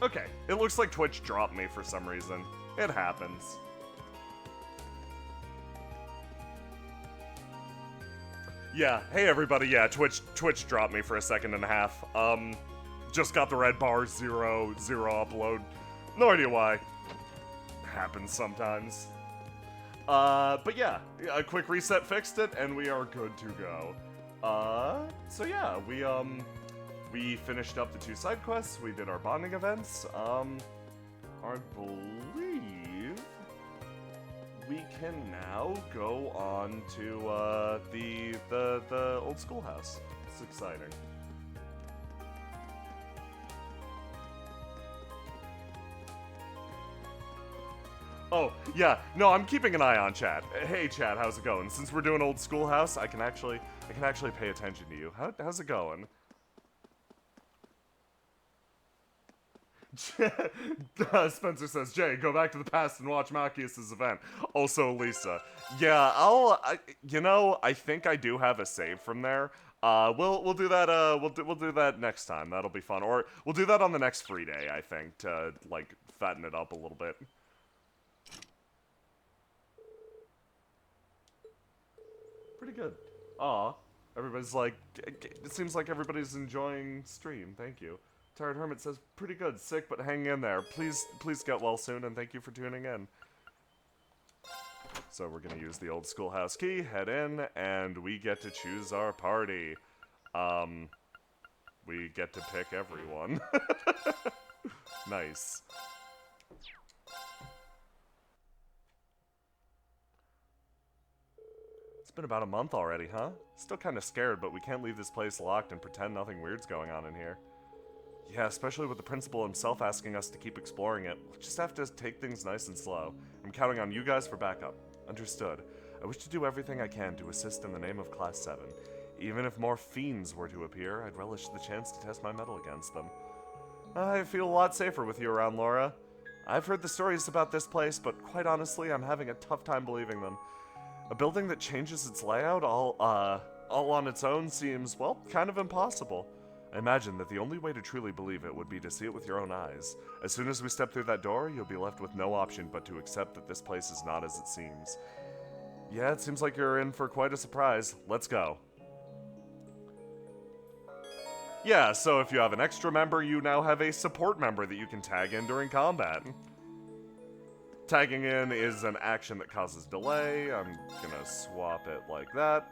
Okay, it looks like Twitch dropped me for some reason. It happens. Yeah, hey everybody, yeah, Twitch dropped me for a second and a half. Just got the red bar, zero upload. No idea why. Happens sometimes. But yeah, a quick reset fixed it, and we are good to go. So yeah, we finished up the 2 side quests, we did our bonding events, I believe we can now go on to, the old schoolhouse. It's exciting. Oh, yeah, no, I'm keeping an eye on chat. Hey chat, how's it going? Since we're doing old schoolhouse, I can actually pay attention to you. How's it going? Spencer says, Jay, go back to the past and watch Machias' event. Also, Lisa. Yeah, I think I do have a save from there. We'll do that, we'll do that next time. That'll be fun. Or we'll do that on the next free day, I think, to, like, fatten it up a little bit. Pretty good. Aw. Everybody's like, it seems like everybody's enjoying stream. Thank you. Tired Hermit says, pretty good, sick, but hang in there. Please get well soon, and thank you for tuning in. So we're gonna use the old schoolhouse key, head in, and we get to choose our party. We get to pick everyone. Nice. It's been about a month already, huh? Still kinda scared, but we can't leave this place locked and pretend nothing weird's going on in here. Yeah, especially with the principal himself asking us to keep exploring it. We'll just have to take things nice and slow. I'm counting on you guys for backup. Understood. I wish to do everything I can to assist in the name of Class 7. Even if more fiends were to appear, I'd relish the chance to test my mettle against them. I feel a lot safer with you around, Laura. I've heard the stories about this place, but quite honestly, I'm having a tough time believing them. A building that changes its layout all on its own seems, well, kind of impossible. I imagine that the only way to truly believe it would be to see it with your own eyes. As soon as we step through that door, you'll be left with no option but to accept that this place is not as it seems. Yeah, it seems like you're in for quite a surprise. Let's go. Yeah, so if you have an extra member, you now have a support member that you can tag in during combat. Tagging in is an action that causes delay. I'm gonna swap it like that.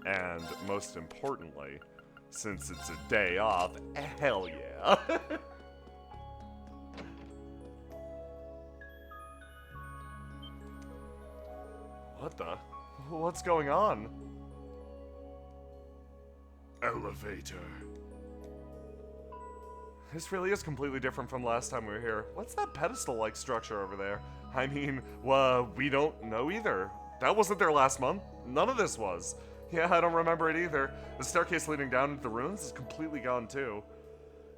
And most importantly, since it's a day off, hell yeah. What the? What's going on? Elevator. This really is completely different from last time we were here. What's that pedestal-like structure over there? I mean, well, we don't know either. That wasn't there last month. None of this was. Yeah, I don't remember it either. The staircase leading down into the ruins is completely gone too.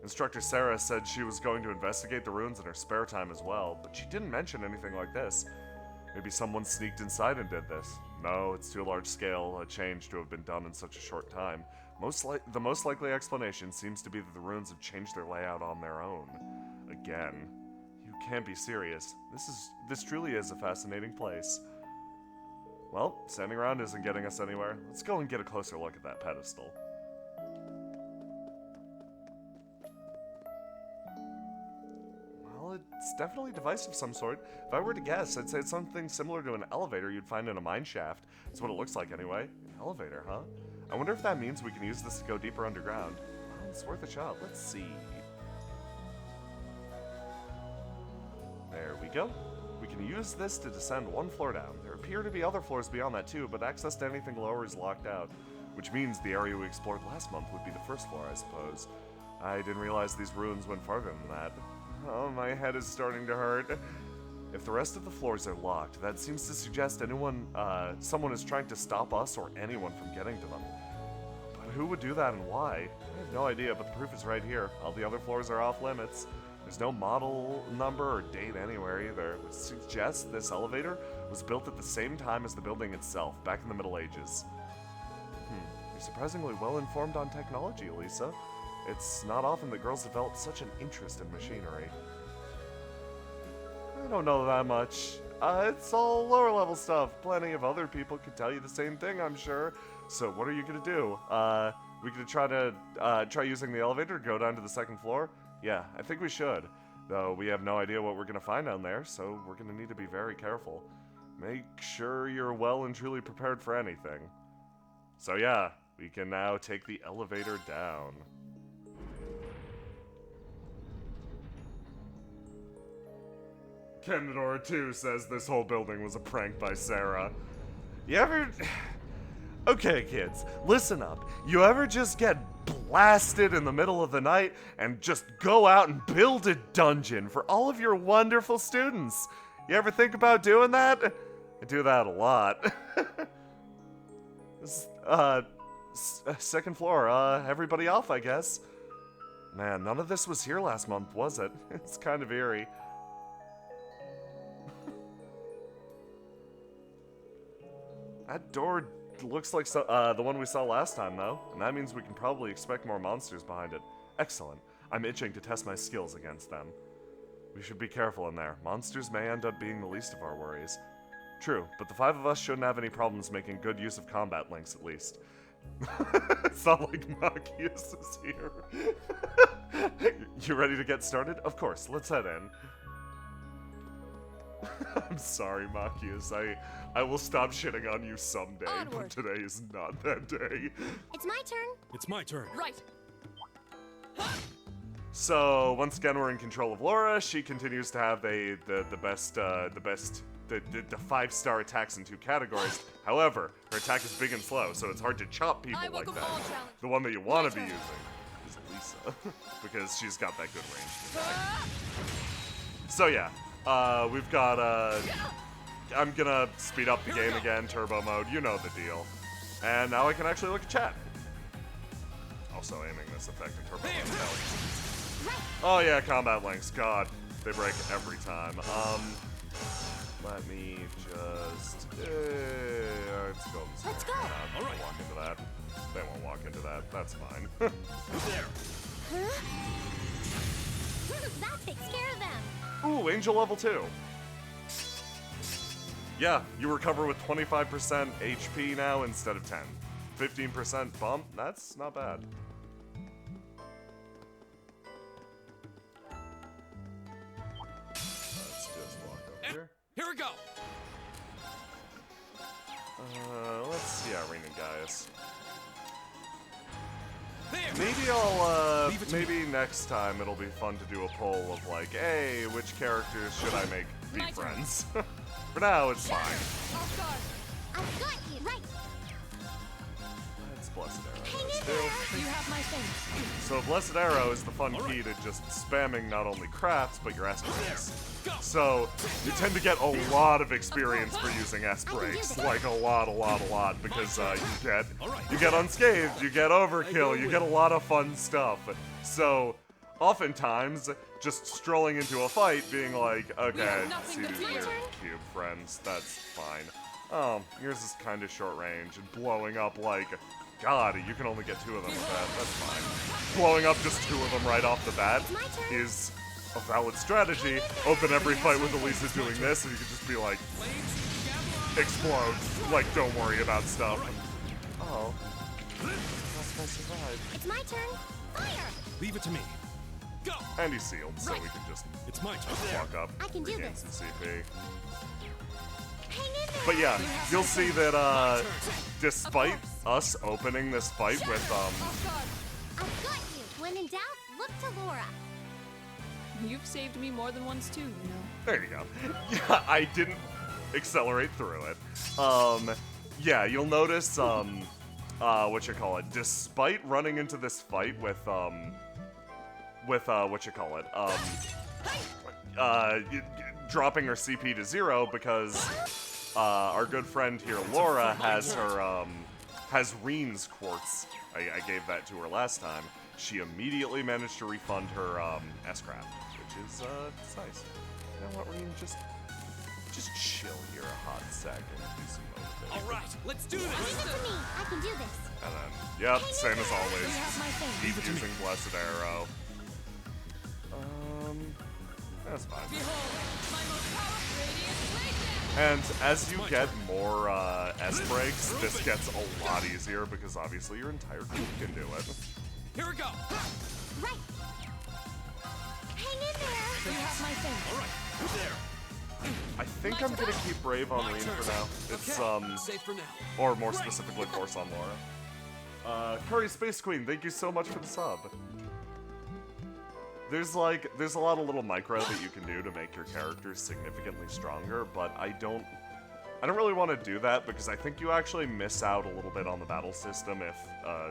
Instructor Sarah said she was going to investigate the ruins in her spare time as well, but she didn't mention anything like this. Maybe someone sneaked inside and did this. No, it's too large scale a change to have been done in such a short time. The most likely explanation seems to be that the ruins have changed their layout on their own. Again. You can't be serious. This truly is a fascinating place. Well, standing around isn't getting us anywhere. Let's go and get a closer look at that pedestal. Well, it's definitely a device of some sort. If I were to guess, I'd say it's something similar to an elevator you'd find in a mine shaft. That's what it looks like anyway. An elevator, huh? I wonder if that means we can use this to go deeper underground. Well, it's worth a shot. Let's see. There we go. We can use this to descend one floor down. There appear to be other floors beyond that too, but access to anything lower is locked out. Which means the area we explored last month would be the first floor, I suppose. I didn't realize these ruins went farther than that. Oh, my head is starting to hurt. If the rest of the floors are locked, that seems to suggest someone is trying to stop us or anyone from getting to them. But who would do that and why? I have no idea, but the proof is right here. All the other floors are off limits. There's no model number or date anywhere either, which suggests this elevator was built at the same time as the building itself, back in the Middle Ages. You're surprisingly well informed on technology, Elisa. It's not often that girls develop such an interest in machinery. I don't know that much. It's all lower level stuff. Plenty of other people could tell you the same thing, I'm sure. So what are you gonna do? We gonna try using the elevator to go down to the second floor? Yeah, I think we should. Though we have no idea what we're gonna find down there, so we're gonna need to be very careful. Make sure you're well and truly prepared for anything. So yeah, we can now take the elevator down. Kenadora 2 says this whole building was a prank by Sarah. You ever... Okay, kids, listen up. You ever just get blasted in the middle of the night and just go out and build a dungeon for all of your wonderful students? You ever think about doing that? I do that a lot. Second floor, everybody off, I guess. Man, none of this was here last month, was it? It's kind of eerie. That door looks like the one we saw last time, though, and that means we can probably expect more monsters behind it. Excellent. I'm itching to test my skills against them. We should be careful in there. Monsters may end up being the least of our worries. True, but the 5 of us shouldn't have any problems making good use of combat links, at least. It's not like Machius is here. You ready to get started? Of course, let's head in. I'm sorry, Machius. I will stop shitting on you someday, but today is not that day. It's my turn. It's my turn. Right. So once again, we're in control of Laura. She continues to have the best 5-star attacks in 2 categories. However, her attack is big and slow, so it's hard to chop people like that. The one that you want to be using is Lisa, because she's got that good range. So yeah, we've got I'm gonna speed up the game again, turbo mode, you know the deal. And now I can actually look at chat. Also aiming this effect in turbo mode. Oh yeah, combat links, god, they break every time. Let me just let's go. Let's go. All right. Walk into that. They won't walk into that. That's fine. Who's there? Huh? That takes care of them. Ooh, Angel level 2. Yeah, you recover with 25% HP now instead of 10. 15% bump. That's not bad. Let's just walk up here. Here we go. Let's see Irene and Gaius. There. Maybe I'll, maybe next time it'll be fun to do a poll of like, hey, which characters should I make be friends? For now, it's fine. I've got you. Right. It's Blessed Arrow. Hang in there. You have my thing. So Blessed Arrow is the fun key to just spamming not only crafts, but your S-breaks. So you tend to get a lot of experience for using S-breaks, like a lot, because you get unscathed, you get overkill, you get a lot of fun stuff. So oftentimes, just strolling into a fight, being like, okay, see your cube friends, that's fine. Oh, yours is kind of short range, and blowing up like, God, you can only get 2 of them with that, that's fine. Blowing up just 2 of them right off the bat is a valid strategy. Open every fight with Elisa doing this, and you can just be like, explode. Like, don't worry about stuff. Oh. I survived. It's my turn. Fire! Leave it to me. Go! And he's sealed, so we can just It's my turn. walk up, I can do regain this. some CP. Hang in there. But yeah, you'll see that, despite us opening this fight with, I've got you. When in doubt, look to Laura. You've saved me more than once too, you know. there you go. Yeah, I didn't accelerate through it. Yeah, you'll notice, despite running into this fight with dropping her CP to 0 because, our good friend here, Laura, has her, has Reen's quartz. I gave that to her last time. She immediately managed to refund her, S-Crap, which is, it's nice. You know what, Reen, just chill here a hot second and do some motivation. All right, let's do Leave this. it to me. I can do this. And then, yep, same as always. You have my thing. Keep using Blessed Arrow. That's fine. And as you get more S breaks, this gets a lot easier because obviously your entire team can do it. Here we go. Right. Hang in there. You have my thing. All right, there. I think I'm gonna keep Brave on Reen for now. It's Okay, safe for now. or more specifically, Force on Laura. Curry Space Queen, thank you so much for the sub. There's a lot of little micro that you can do to make your characters significantly stronger, but I don't really want to do that because I think you actually miss out a little bit on the battle system if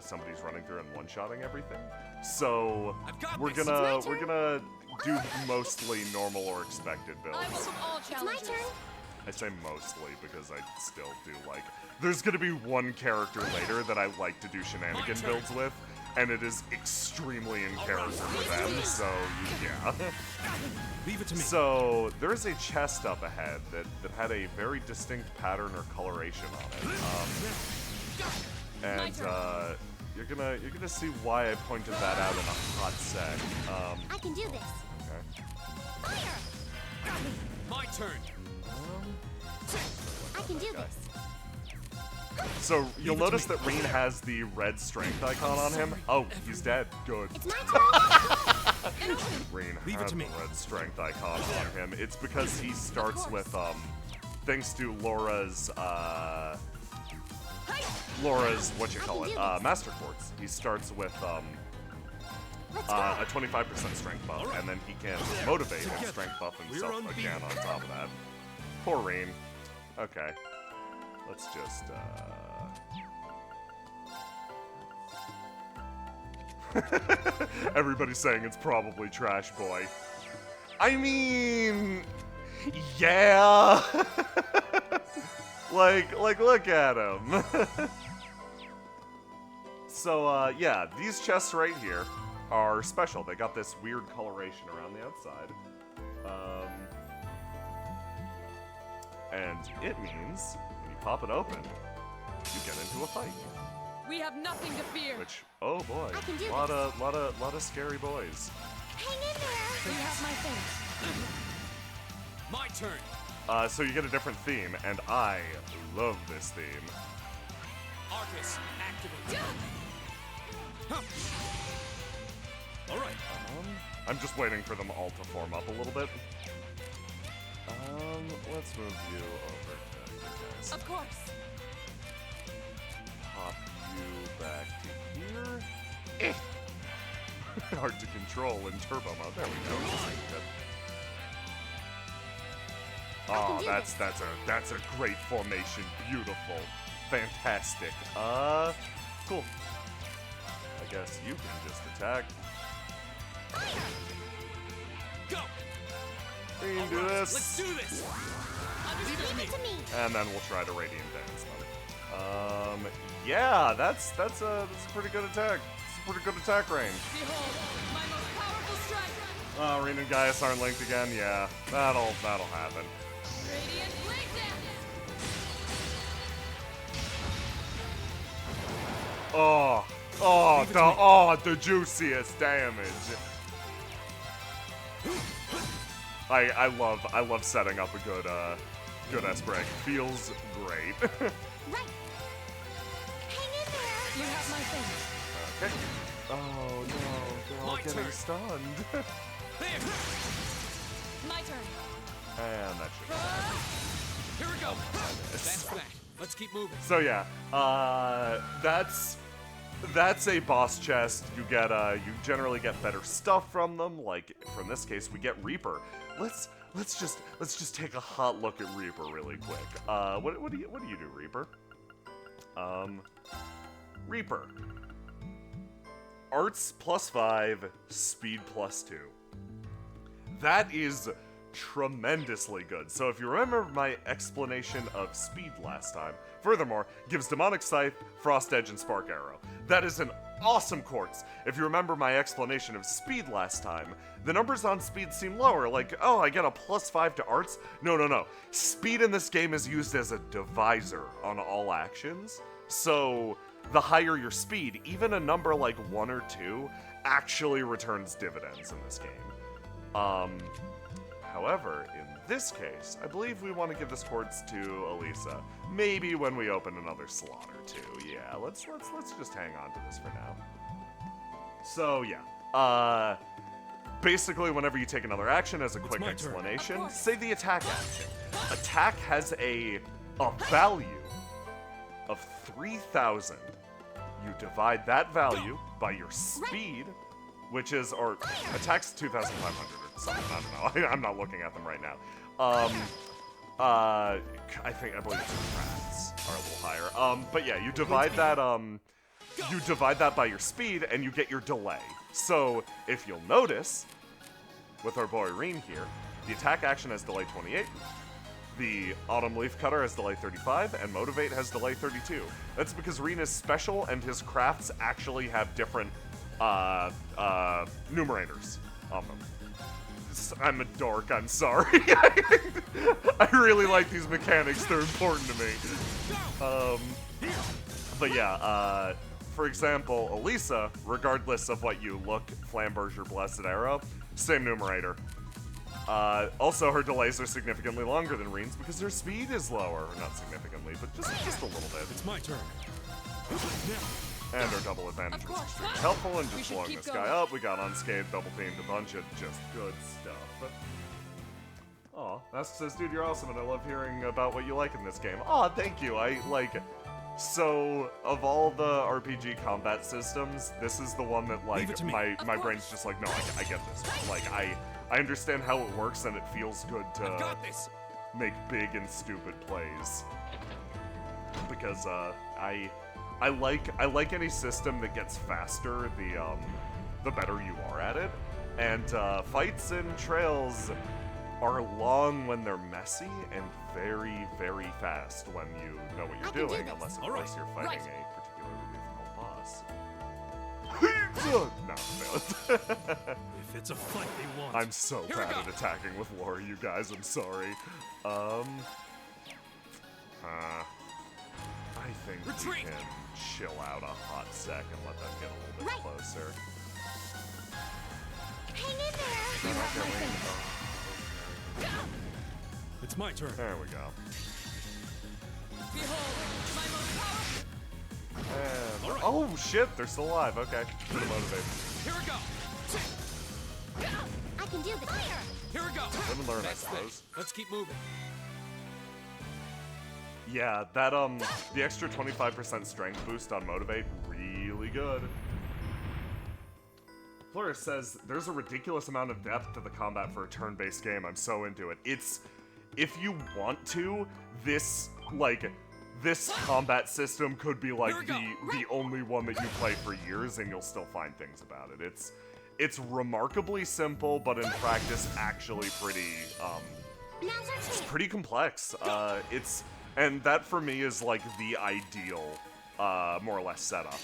somebody's running through and one-shotting everything. So we're gonna do mostly normal or expected builds. I welcome all It's my challenges. turn. I say mostly because I still do like. There's gonna be one character later that I like to do shenanigan builds with, and it is extremely in character for them. So yeah. Leave it to me. So there's a chest up ahead that had a very distinct pattern or coloration on it, and you're gonna see why I pointed that out in a hot sec. I can do this. Okay. Fire. My turn. I can do this. So you'll notice that Reen has the red strength icon on him. Oh, he's dead. Good. It's my turn. Reen Leave it has to the me. red strength icon on him. It's because he starts with thanks to Laura's what you call it, Master Quartz. He starts with Let's go. a 25% strength buff, and then he can motivate and strength buff himself again on top of that. Poor Reen. Okay. Let's just, Everybody's saying it's probably Trash Boy. I mean... Yeah! like, look at him. So, yeah, these chests right here are special. They got this weird coloration around the outside. And it means, when you pop it open, you get into a fight. We have nothing to fear. Which, oh boy, I can do lot of scary boys. Hang in there. You have my thing. My turn. So you get a different theme, and I love this theme. Arcus, activate. All right. I'm just waiting for them all to form up a little bit. Let's move you over to you guys. Of course. Pop you back to here. Hard to control in turbo mode. There we go. Good. Oh, that's a great formation. Beautiful. Fantastic. Cool. I guess you can just attack. Go. We can do All right, this. Let's do this. Leave it to me. To me. And then we'll try to Radiant Dance them. Yeah, that's a pretty good attack. It's a pretty good attack range. Behold, my most powerful strike. Oh, Reen and Gaius aren't linked again? Yeah, that'll happen. Radiant breakdown. The juiciest damage. I love setting up a good S-break. Feels great. Right. Hang in there. You have my thing. Okay. Oh no, they're all My getting turn. stunned. There. My turn. And that should Here we go. miss. That's that. Let's keep moving. So yeah, that's a boss chest. You get you generally get better stuff from them. Like from this case, we get Reaper. Let's just take a hot look at Reaper really quick. What do you do, Reaper? Reaper. Arts +5, speed +2. That is tremendously good. So if you remember my explanation of speed last time, furthermore, gives Demonic Scythe, Frost Edge, and Spark Arrow. That is an awesome quartz. If you remember my explanation of speed last time, the numbers on speed seem lower, like, oh, I get a +5 to arts? No. Speed in this game is used as a divisor on all actions. So the higher your speed, even a number like 1 or 2 actually returns dividends in this game. However, in this case, I believe we want to give this towards to Elisa. Maybe when we open another slot or 2. Yeah, let's just hang on to this for now. So yeah, basically whenever you take another action, as a quick explanation, say the attack action. Attack has a value of 3,000. You divide that value by your speed, which is, or attack's 2,500 or something, I don't know. I'm not looking at them right now. I believe crafts are a little higher. But yeah, you divide that by your speed and you get your delay. So if you'll notice, with our boy Reen here, the attack action has delay 28, the Autumn Leaf Cutter has delay 35, and Motivate has delay 32. That's because Reen is special and his crafts actually have different numerators on them. I'm a dork, I'm sorry. I really like these mechanics, they're important to me. But yeah, for example, Elisa, regardless of what you look, Flamberge or Blessed Arrow, same numerator. Also, her delays are significantly longer than Reen's because her speed is lower. Not significantly, but just a little bit. It's my turn. And our double advantage was extremely helpful in just blowing this guy up. We got unscathed, double teamed, a bunch of just good stuff. Aw, Mask says, dude, you're awesome, and I love hearing about what you like in this game. Aw, thank you. So, of all the RPG combat systems, this is the one that, like, my brain's just like, no, I get this. Like, I understand how it works, and it feels good to make big and stupid plays. Because, I like any system that gets faster, the better you are at it. And, fights and trails are long when they're messy, and very, very fast when you know what you're doing, unless of course you're fighting a particularly difficult boss. No, failed. If it's a fight they want. I'm so bad at attacking with lore, you guys, I'm sorry. I think we can chill out a hot sec and let them get a little bit closer. Hang in there! It's my turn. There we go. Behold, my most powerful... And, oh shit, they're still alive. Okay, gonna motivate. Here we go. I can do this. Here we go. Let me learn, I suppose. Let's keep moving. Yeah, that the extra 25% strength boost on motivate, really good. Flores says, there's a ridiculous amount of depth to the combat for a turn-based game. I'm so into it. It's, if you want to, this combat system could be like the only one that you play for years and you'll still find things about it. It's remarkably simple, but in practice actually it's pretty complex. And that for me is like the ideal, more or less setup.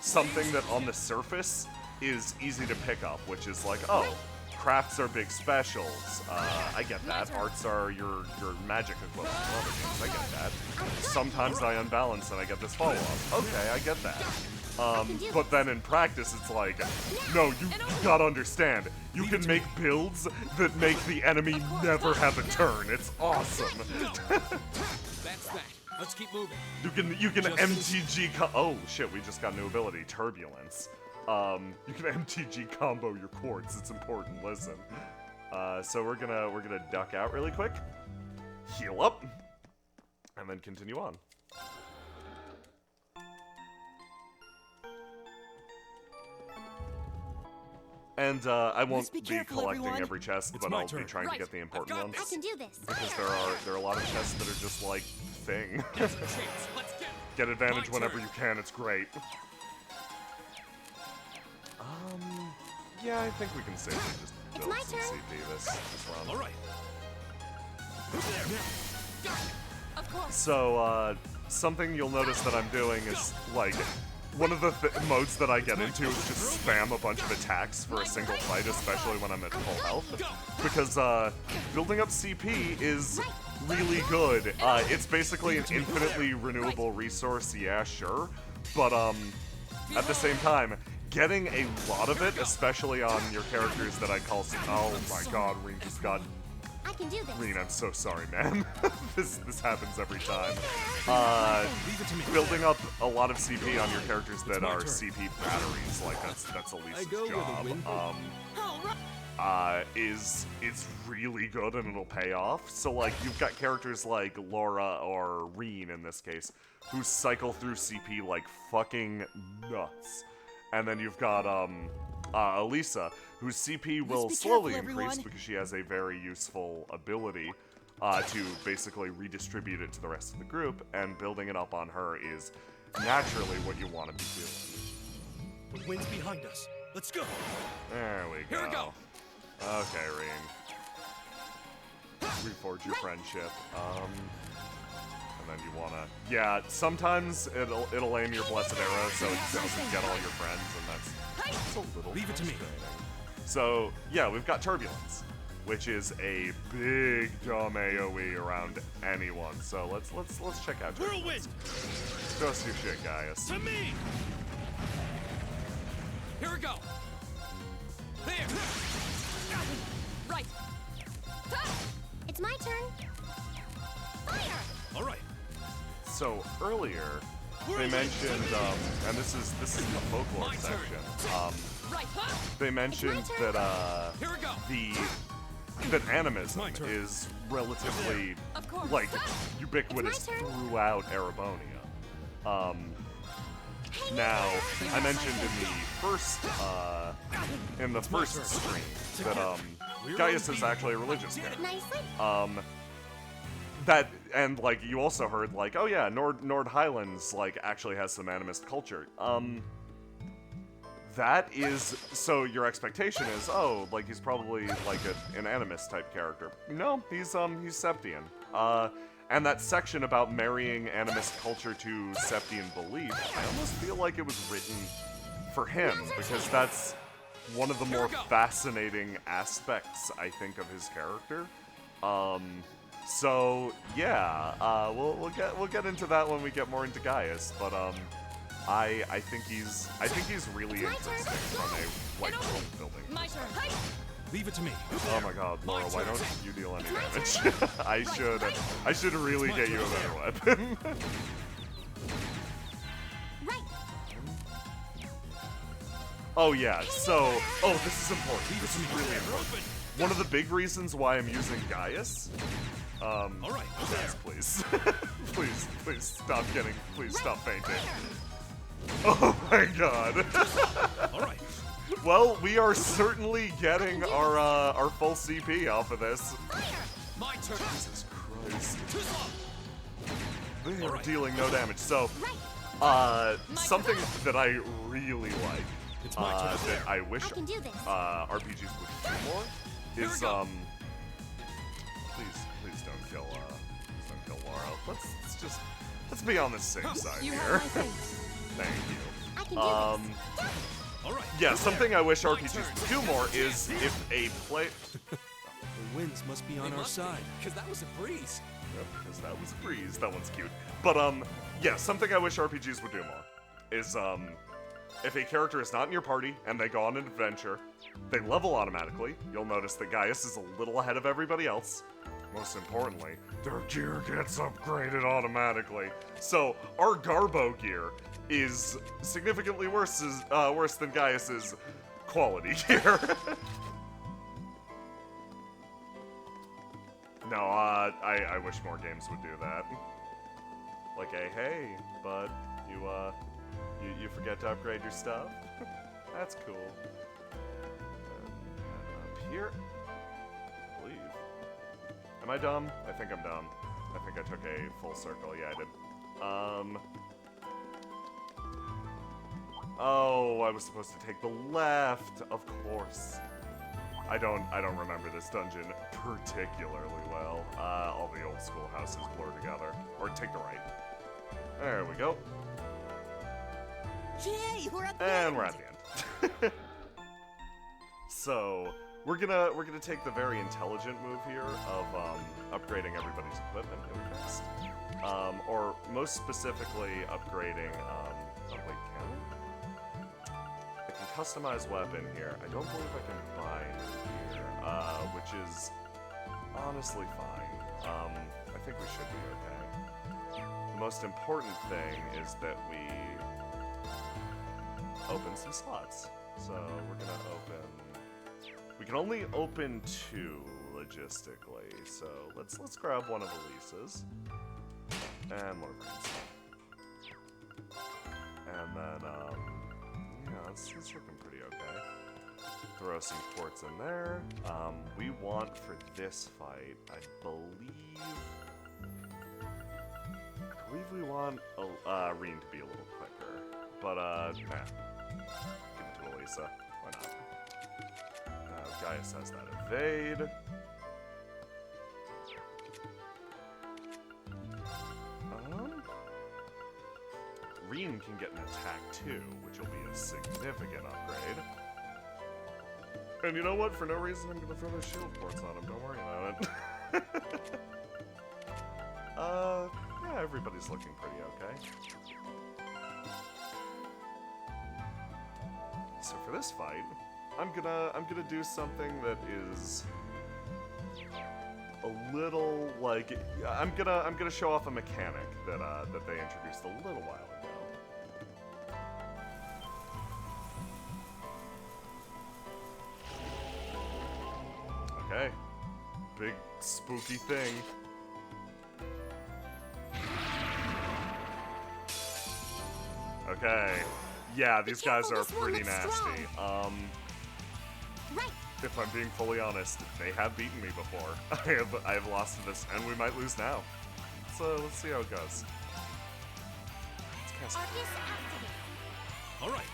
Something that on the surface is easy to pick up, which is like, oh, crafts are big specials. I get that. Arts are your magic equivalent. I get that. Sometimes I unbalance and I get this follow-up. Okay, I get that. But then in practice, it's like, no, you gotta understand. You can make builds that make the enemy never have a turn. It's awesome. That's that. Let's keep moving. You can MTG oh shit, we just got a new ability, Turbulence. You can MTG combo your quartz. It's important. Listen. So we're gonna duck out really quick, heal up, and then continue on. And I won't be collecting every chest, but I'll be trying to get the important ones. I can do this. Because there are a lot of chests that are just like thing. Get advantage whenever you can. It's great. Yeah, I think we can safely just build some CP this run. All right. Of course. So, something you'll notice that I'm doing is, like, one of the modes that I get into is just spam a bunch of attacks for a single fight, especially when I'm at full health. Because, building up CP is really good. It's basically an infinitely renewable resource, yeah, sure. But at the same time, getting a lot of it, especially on your characters that I call. Oh my God, Reen just got. I can do this. Reen, I'm so sorry, man. this happens every time. Leave it to me. Building up a lot of CP on your characters that my are turn. CP batteries, like that's Elise's go where the job. wind Is really good and it'll pay off. So like you've got characters like Laura or Reen in this case, who cycle through CP like fucking nuts. And then you've got Elisa, whose CP will be slowly careful, increase everyone. because she has a very useful ability to basically redistribute it to the rest of the group, and building it up on her is naturally what you want to be doing. The wind's behind us. Let's go. There we go. Here we go. Okay, Reen. Reforge your friendship. And then you wanna... Yeah, sometimes it'll aim your blessed arrow so it doesn't get all your friends, and that's a little Leave it to me. frustrating. So, yeah, we've got Turbulence, which is a big dumb AoE around anyone. So let's check out Turbulence. Whirlwind. Show us your shit, Gaius. To me. Here we go. There. Right. It's my turn. Fire! All right. So earlier they mentioned, and this is the folklore My turn. section. Right. They mentioned turn. that Here we go. that animism my turn. is relatively Of course. like ubiquitous It's my turn. throughout Erebonia. Now I mentioned in the first turn. stream that We're Gaius is unbeatable. actually a religious character. Nicely. That and like you also heard like, oh yeah, Nord Highlands like actually has some animist culture. That is, so your expectation is, oh, like he's probably like an animist type character. No, he's Septian. And that section about marrying animist culture to Septian belief, I almost feel like it was written for him, because that's one of the more fascinating aspects, I think, of his character. So yeah, we'll get into that when we get more into Gaius, but I think he's really It's my turn. interesting from a like world building. My turn. Leave it to me. Oh my God, Laura, why don't you deal any It's my damage? I should really my get you a turn. better weapon. Right. Oh yeah, so this is important. This is really important. One of the big reasons why I'm using Gaius. All right. Yes, please. please stop fainting. Oh my God. All right. Well, we are certainly getting our full CP off of this. My turn. Jesus Christ. Too slow. They are Alright. dealing no damage. So, something that I really like, It's my turn. that I wish I can do this. RPGs would do more, is we go. please don't kill Laura. Let's be on the safe side You here. have my thanks. Thank you. I can do this. All right. Yeah, something I wish My RPGs turn. would do more is if a play. The winds must be on our side. Because that was a breeze. Yep, because that was a breeze. That one's cute. But yeah, something I wish RPGs would do more is if a character is not in your party and they go on an adventure, they level automatically. You'll notice that Gaius is a little ahead of everybody else. Most importantly, their gear gets upgraded automatically. So our Garbo gear is significantly worse than Gaius's quality gear. No, I wish more games would do that. Like a, hey, bud, you forget to upgrade your stuff? That's cool. And up here, I believe. Am I dumb? I think I'm dumb. I think I took a full circle. Yeah, I did. Oh, I was supposed to take the left, of course. I don't remember this dungeon particularly well. All the old school houses blur together. Or take the right. There we go. Yay, we're at the And end. we're at the end. So we're gonna take the very intelligent move here of upgrading everybody's equipment really fast. Or most specifically upgrading Oh, wait, can I? I can customize weapon here. I don't believe I can buy it here, which is honestly fine. I think we should be okay. The most important thing is that we open some slots. So we're gonna open... We can only open 2 logistically, so let's grab one of Elisa's. And one of Reen's. And then, yeah, it's looking pretty okay. Throw some quartz in there. We want for this fight, I believe we want Reen to be a little quicker. But, give it to Elisa. Why not? Gaius has that evade. Reen can get an attack too, which will be a significant upgrade. And you know what? For no reason, I'm gonna throw those shield quartz on him. Don't worry about it. Yeah, everybody's looking pretty okay. So for this fight, I'm gonna do something that is a little like I'm gonna show off a mechanic that that they introduced a little while ago. Okay, big spooky thing. Okay, yeah, these guys are pretty nasty. Right. If I'm being fully honest, they have beaten me before. I have lost to this, and we might lose now. So let's see how it goes. Let's cast. Arcus activate. All right.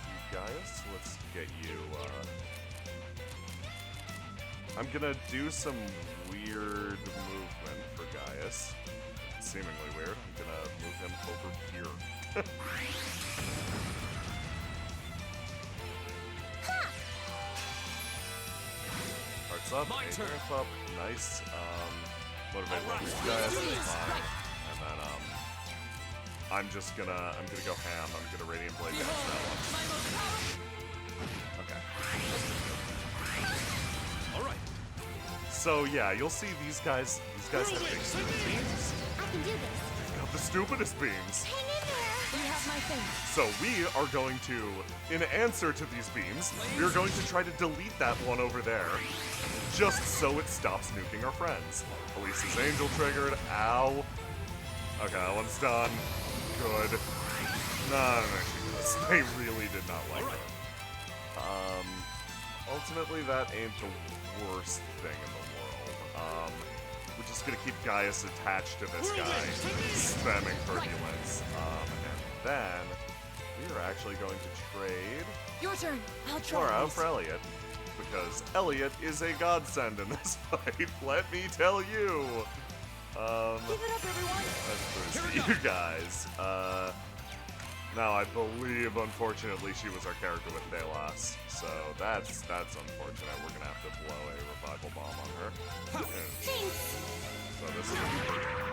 You guys, let's get you. I'm gonna do some weird movement for Gaius. Seemingly weird. I'm gonna move him over here. Hearts up, My turn. up, nice. Motivate these guys, that's fine. And then I'm gonna go ham. I'm gonna Radiant Blade down that one. Okay. All right. So yeah, you'll see these guys have big stupid beams. I can do this. They've got the stupidest beams. Hang in there. You have my things. So we are going to, in answer to these beams, we are going to try to delete that one over there. Just so it stops nuking our friends. Elisa's Angel triggered. Ow. Okay, that one's done. Good. No, they really did not like it. Ultimately, that ain't the worst thing in the world. We're just gonna keep Gaius attached to this guy, spamming turbulence. And then we are actually going to trade Your turn. I'll try. Laura this. for Elliot. Because Elliot is a godsend in this fight, let me tell you! Give it up, everyone. Let's boost you guys. Now I believe, unfortunately, she was our character with Delos, so that's unfortunate. We're gonna have to blow a revival bomb on her. Thanks. So this is gonna be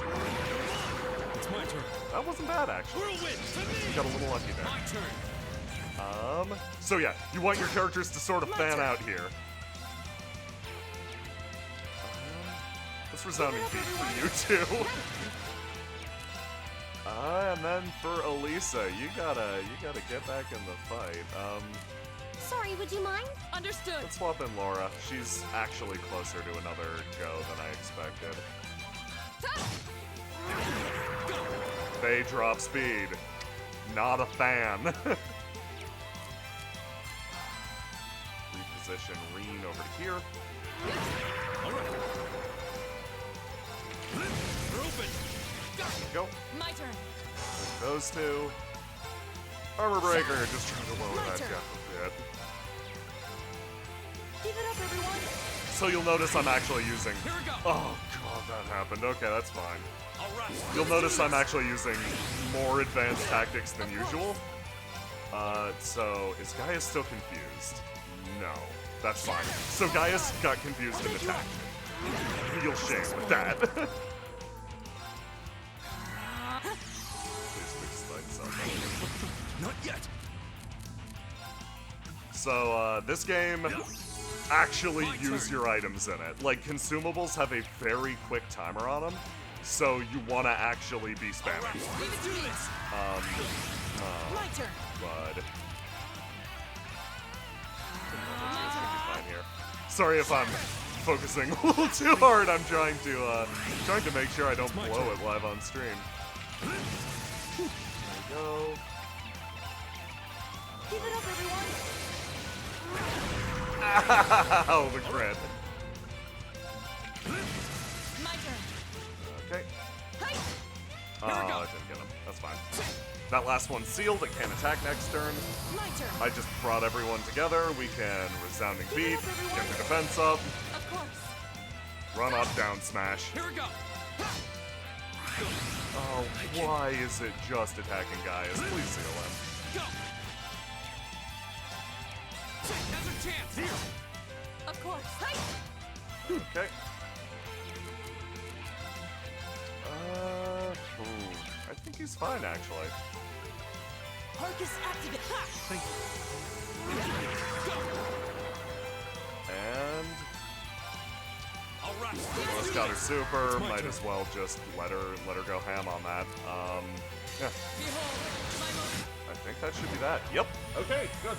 perfect. It's my turn. That wasn't bad, actually. Whirlwind to me. Got a little lucky there. My turn. So yeah, you want your characters to sort of fan out here. That's resounding beat for you too. And then for Elisa, you gotta get back in the fight. Sorry, would you mind? Understood. Let's swap in Laura. She's actually closer to another go than I expected. They drop speed. Not a fan. Reposition Reen over to here. All right. We're open. There we go. My turn. With those two. Armor Breaker, just trying to lower that turn. gap a bit. Give it up, everyone. So you'll notice I'm actually using... Here we go. Oh god, that happened. Okay, that's fine. All right. You'll notice I'm actually using more advanced tactics than usual. So is Gaius still confused? No. That's fine. So Gaius got confused and attacked me. Real shame with that. So, this game actually use your items in it. Like, consumables have a very quick timer on them, so you want to actually be spamming. Leave it to me. My turn. Bud. Fine here. Sorry if I'm focusing a little too hard. I'm trying to make sure I don't blow it live on stream. There we go. Keep it up, everyone. Ow, the crit. My turn. Okay. Hi. Oh, I didn't get him. That's fine. That last one's sealed. It can't attack next turn. My turn. I just brought everyone together. We can resounding Keep it beat, up, everyone. get the defense up, Of course. run up, down smash. Here we go. Oh, why is it just attacking guys? Please seal him. Go. Now's our chance. Here. Of course. Hi. Okay. Ooh, I think he's fine actually. Arcus activate. Ha! Thank you. And All right. Rose got her super. Might as well just let her go ham on that. Yeah. Behold, my moment. I think that should be that. Yep. Okay, good.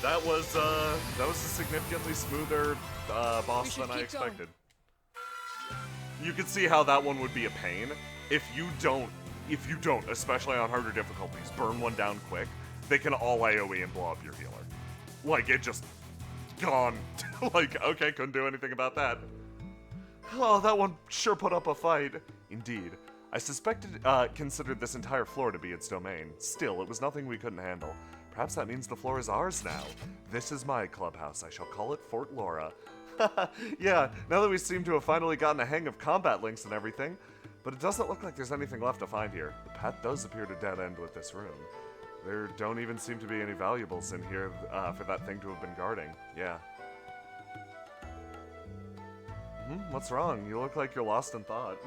That was a significantly smoother boss should than I keep going. expected. You can see how that one would be a pain if you don't, especially on harder difficulties, burn one down quick. They can all AoE and blow up your healer. Like it just gone. Like okay, couldn't do anything about that. Oh, that one sure put up a fight. Indeed. I considered this entire floor to be its domain. Still, it was nothing we couldn't handle. Perhaps that means the floor is ours now. This is my clubhouse. I shall call it Fort Laura. Yeah, now that we seem to have finally gotten a hang of combat links and everything, but it doesn't look like there's anything left to find here. The path does appear to dead end with this room. There don't even seem to be any valuables in here for that thing to have been guarding. Yeah. What's wrong? You look like you're lost in thought.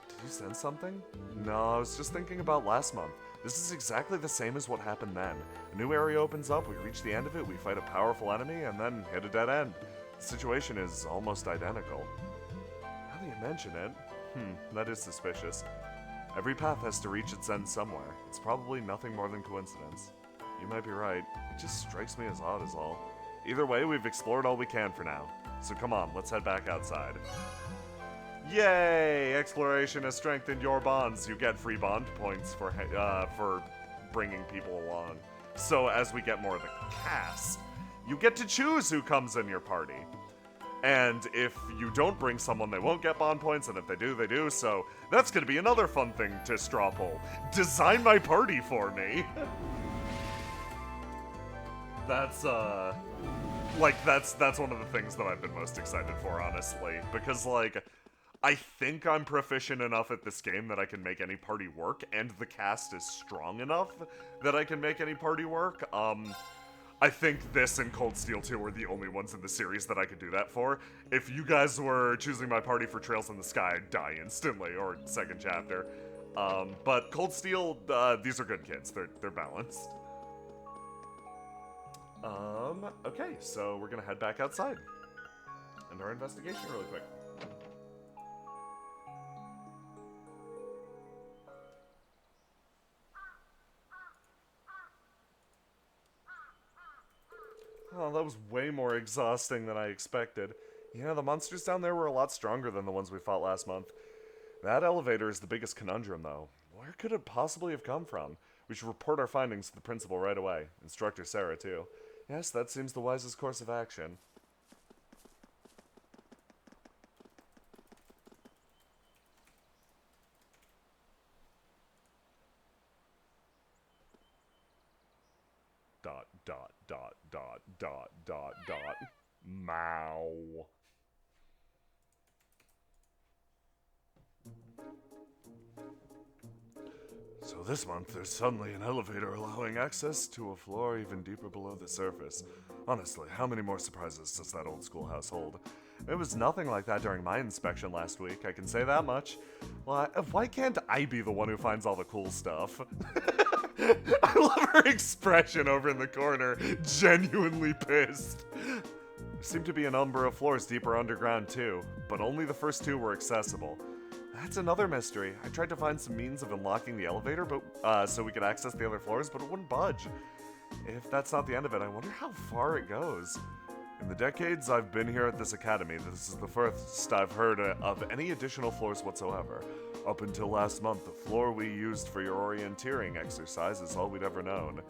Did you sense something? No, I was just thinking about last month. This is exactly the same as what happened then. A new area opens up, we reach the end of it, we fight a powerful enemy, and then hit a dead end. The situation is almost identical. Now that you mention it, that is suspicious. Every path has to reach its end somewhere. It's probably nothing more than coincidence. You might be right. It just strikes me as odd is all. Either way, we've explored all we can for now. So come on, let's head back outside. Yay! Exploration has strengthened your bonds. You get free bond points for bringing people along. So as we get more of the cast, you get to choose who comes in your party. And if you don't bring someone, they won't get bond points, and if they do, they do. So that's going to be another fun thing to straw poll. Design my party for me. That's one of the things that I've been most excited for, honestly, because like I think I'm proficient enough at this game that I can make any party work, and the cast is strong enough that I can make any party work. I think this and Cold Steel 2 are the only ones in the series that I could do that for. If you guys were choosing my party for Trails in the Sky, I'd die instantly, or second chapter. But Cold Steel, these are good kids. They're balanced. Okay, so we're gonna head back outside. And our investigation really quick. Oh, that was way more exhausting than I expected. Yeah, the monsters down there were a lot stronger than the ones we fought last month. That elevator is the biggest conundrum, though. Where could it possibly have come from? We should report our findings to the principal right away. Instructor Sarah, too. Yes, that seems the wisest course of action. Dot, dot, dot, dot, dot, dot, dot. Mow. So this month, there's suddenly an elevator allowing access to a floor even deeper below the surface. Honestly, how many more surprises does that old schoolhouse hold? It was nothing like that during my inspection last week, I can say that much. Why can't I be the one who finds all the cool stuff? I love her expression over in the corner, genuinely pissed. There seemed to be a number of floors deeper underground too, but only the first two were accessible. That's another mystery. I tried to find some means of unlocking the elevator, but so we could access the other floors, but it wouldn't budge. If that's not the end of it, I wonder how far it goes. In the decades I've been here at this academy, this is the first I've heard of any additional floors whatsoever. Up until last month, the floor we used for your orienteering exercise is all we'd ever known.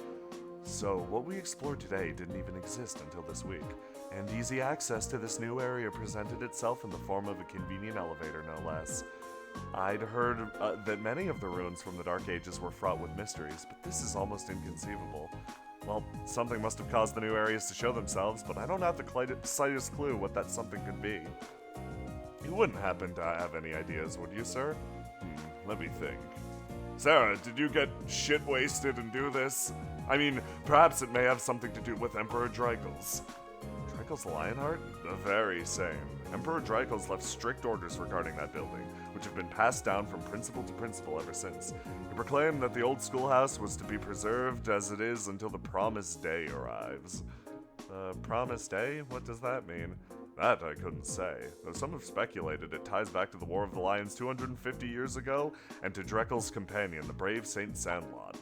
So, what we explored today didn't even exist until this week, and easy access to this new area presented itself in the form of a convenient elevator, no less. I'd heard that many of the ruins from the Dark Ages were fraught with mysteries, but this is almost inconceivable. Well, something must have caused the new areas to show themselves, but I don't have the slightest clue what that something could be. You wouldn't happen to have any ideas, would you, sir? Let me think. Sarah, did you get shit-wasted and do this? I mean, perhaps it may have something to do with Emperor Dreikels. Dreikels Lionheart? The very same. Emperor Dreikels left strict orders regarding that building, which have been passed down from principal to principal ever since. He proclaimed that the old schoolhouse was to be preserved as it is until the promised day arrives. Promised day? What does that mean? That I couldn't say, though some have speculated it ties back to the War of the Lions 250 years ago, and to Drekel's companion, the brave Saint Sandlot.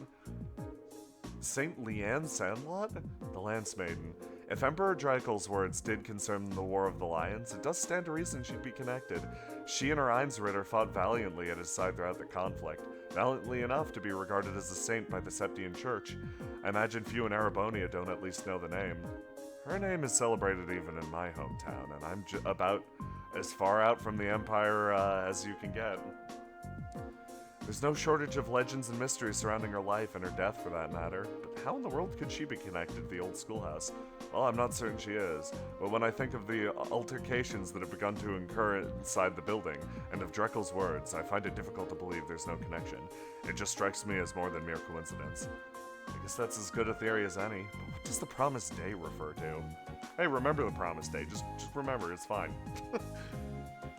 Saint Leanne Sandlot? The Lance Maiden. If Emperor Drekel's words did concern the War of the Lions, it does stand to reason she'd be connected. She and her Einsritter fought valiantly at his side throughout the conflict, valiantly enough to be regarded as a saint by the Septian Church. I imagine few in Erebonia don't at least know the name. Her name is celebrated even in my hometown, and I'm about as far out from the Empire as you can get. There's no shortage of legends and mysteries surrounding her life and her death for that matter, but how in the world could she be connected to the old schoolhouse? Well, I'm not certain she is, but when I think of the altercations that have begun to occur inside the building, and of Drekel's words, I find it difficult to believe there's no connection. It just strikes me as more than mere coincidence. I guess that's as good a theory as any, but what does the promised day refer to? Hey, remember the promised day, just remember, it's fine.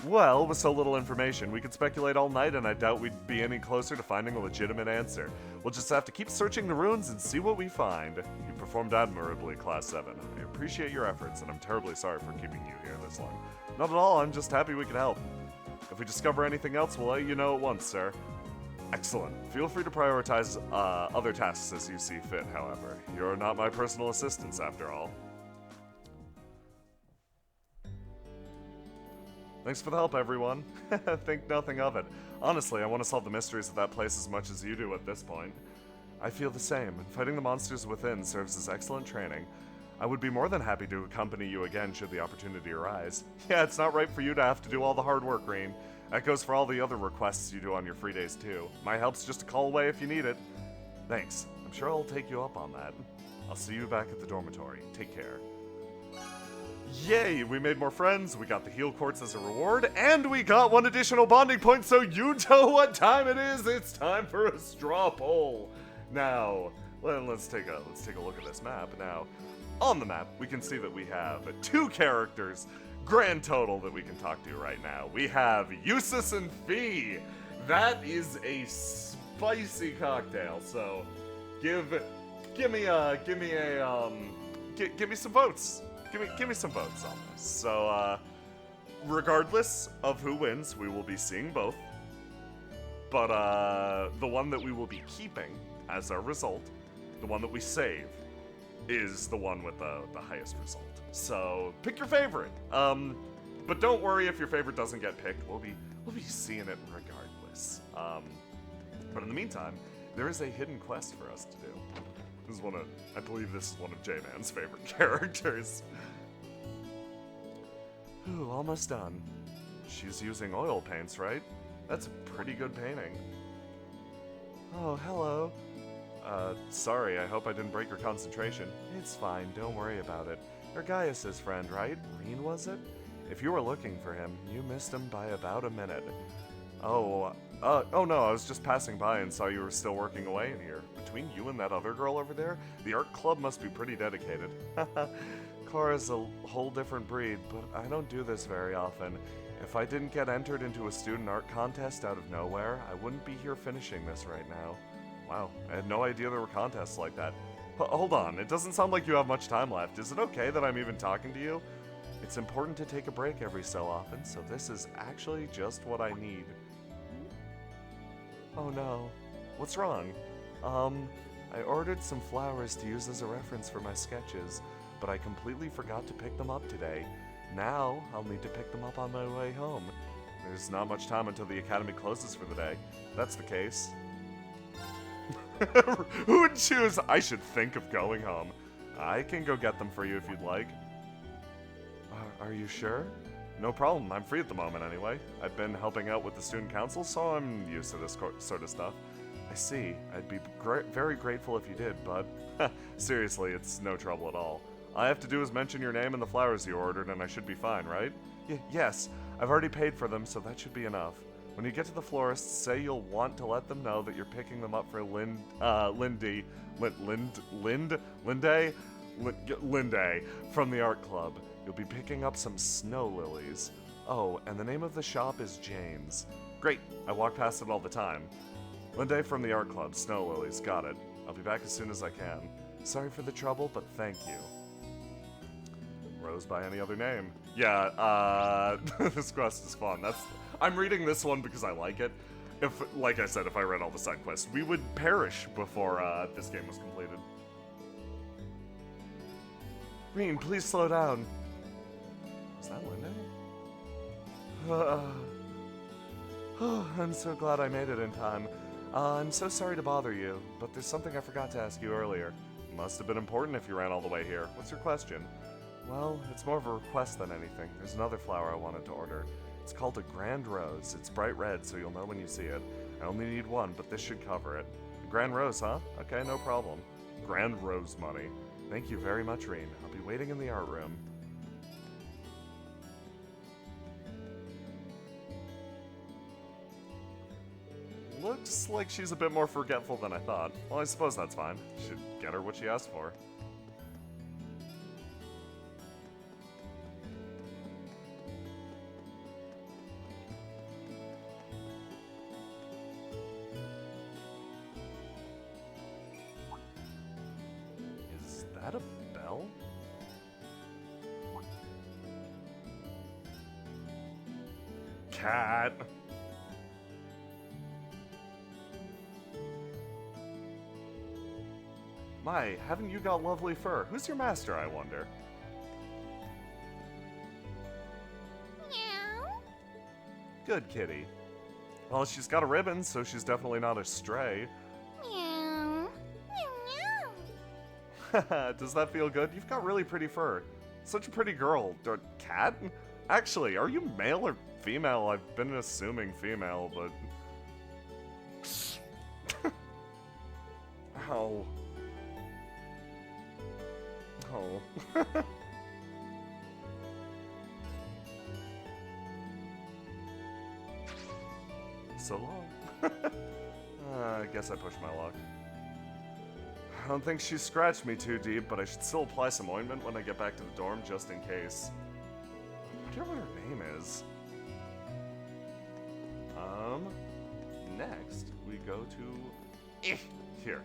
Well, with so little information, we could speculate all night, and I doubt we'd be any closer to finding a legitimate answer. We'll just have to keep searching the ruins and see what we find. You performed admirably, Class 7. I appreciate your efforts, and I'm terribly sorry for keeping you here this long. Not at all, I'm just happy we could help. If we discover anything else, we'll let you know at once, sir. Excellent. Feel free to prioritize other tasks as you see fit, however. You're not my personal assistants, after all. Thanks for the help, everyone. Think nothing of it. Honestly, I want to solve the mysteries of that place as much as you do at this point. I feel the same, and fighting the monsters within serves as excellent training. I would be more than happy to accompany you again should the opportunity arise. Yeah, it's not right for you to have to do all the hard work, Reen. That goes for all the other requests you do on your free days, too. My help's just a call away if you need it. Thanks. I'm sure I'll take you up on that. I'll see you back at the dormitory. Take care. Yay, we made more friends, we got the heal quartz as a reward, and we got one additional bonding point, so you know what time it is. It's time for a straw poll. Now, let's take a look at this map. Now, on the map, we can see that we have 2 characters, grand total, that we can talk to right now. We have Eustace and Fee. That is a spicy cocktail, so give me some votes. Give me some votes on this. So, regardless of who wins, we will be seeing both. But, the one that we will be keeping as our result, the one that we save, is the one with the highest result. So, pick your favorite. But don't worry if your favorite doesn't get picked. We'll be seeing it regardless. But in the meantime, there is a hidden quest for us to do. I believe this is one of J-Man's favorite characters. Ooh, almost done. She's using oil paints, right? That's a pretty good painting. Oh, hello. Sorry, I hope I didn't break your concentration. It's fine, don't worry about it. You're Gaius's friend, right? Reen, was it? If you were looking for him, you missed him by about a minute. Oh no, I was just passing by and saw you were still working away in here. Between you and that other girl over there, the art club must be pretty dedicated. Cora's a whole different breed, but I don't do this very often. If I didn't get entered into a student art contest out of nowhere, I wouldn't be here finishing this right now. Wow, I had no idea there were contests like that. Hold on, it doesn't sound like you have much time left. Is it okay that I'm even talking to you? It's important to take a break every so often, so this is actually just what I need. Oh no. What's wrong? I ordered some flowers to use as a reference for my sketches, but I completely forgot to pick them up today. Now, I'll need to pick them up on my way home. There's not much time until the academy closes for the day. If that's the case. Who would choose? I should think of going home. I can go get them for you if you'd like. Are you sure? No problem, I'm free at the moment anyway. I've been helping out with the student council, so I'm used to this sort of stuff. I see. I'd be very grateful if you did, but seriously, it's no trouble at all. All I have to do is mention your name and the flowers you ordered, and I should be fine, right? Yes, I've already paid for them, so that should be enough. When you get to the florist, say you'll want to let them know that you're picking them up for Lindy from the art club. You'll be picking up some snow lilies. Oh, and the name of the shop is Jane's. Great, I walk past it all the time. Lindy from the art club, snow lilies, got it. I'll be back as soon as I can. Sorry for the trouble, but thank you. Rose by any other name. Yeah, this quest is fun. I'm reading this one because I like it. Like I said, if I read all the side quests, we would perish before this game was completed. Reen, please slow down. Is that Linda? I'm so glad I made it in time. I'm so sorry to bother you, but there's something I forgot to ask you earlier. Must have been important if you ran all the way here. What's your question? Well, it's more of a request than anything. There's another flower I wanted to order. It's called a grand rose. It's bright red, so you'll know when you see it. I only need one, but this should cover it. A grand rose, huh? Okay, no problem. Grand rose money. Thank you very much, Reen. I'll be waiting in the art room. Looks like she's a bit more forgetful than I thought. Well, I suppose that's fine. Should get her what she asked for. Is that a bell? Cat. My, haven't you got lovely fur? Who's your master, I wonder? Meow. Good kitty. Well, she's got a ribbon, so she's definitely not a stray. Meow. Meow. Meow. Does that feel good? You've got really pretty fur. Such a pretty girl. Cat? Actually, are you male or female? I've been assuming female, but... Ow. Oh. So long. I guess I pushed my luck. I don't think she scratched me too deep, but I should still apply some ointment when I get back to the dorm just in case. I wonder what her name is. Next, we go to... Here.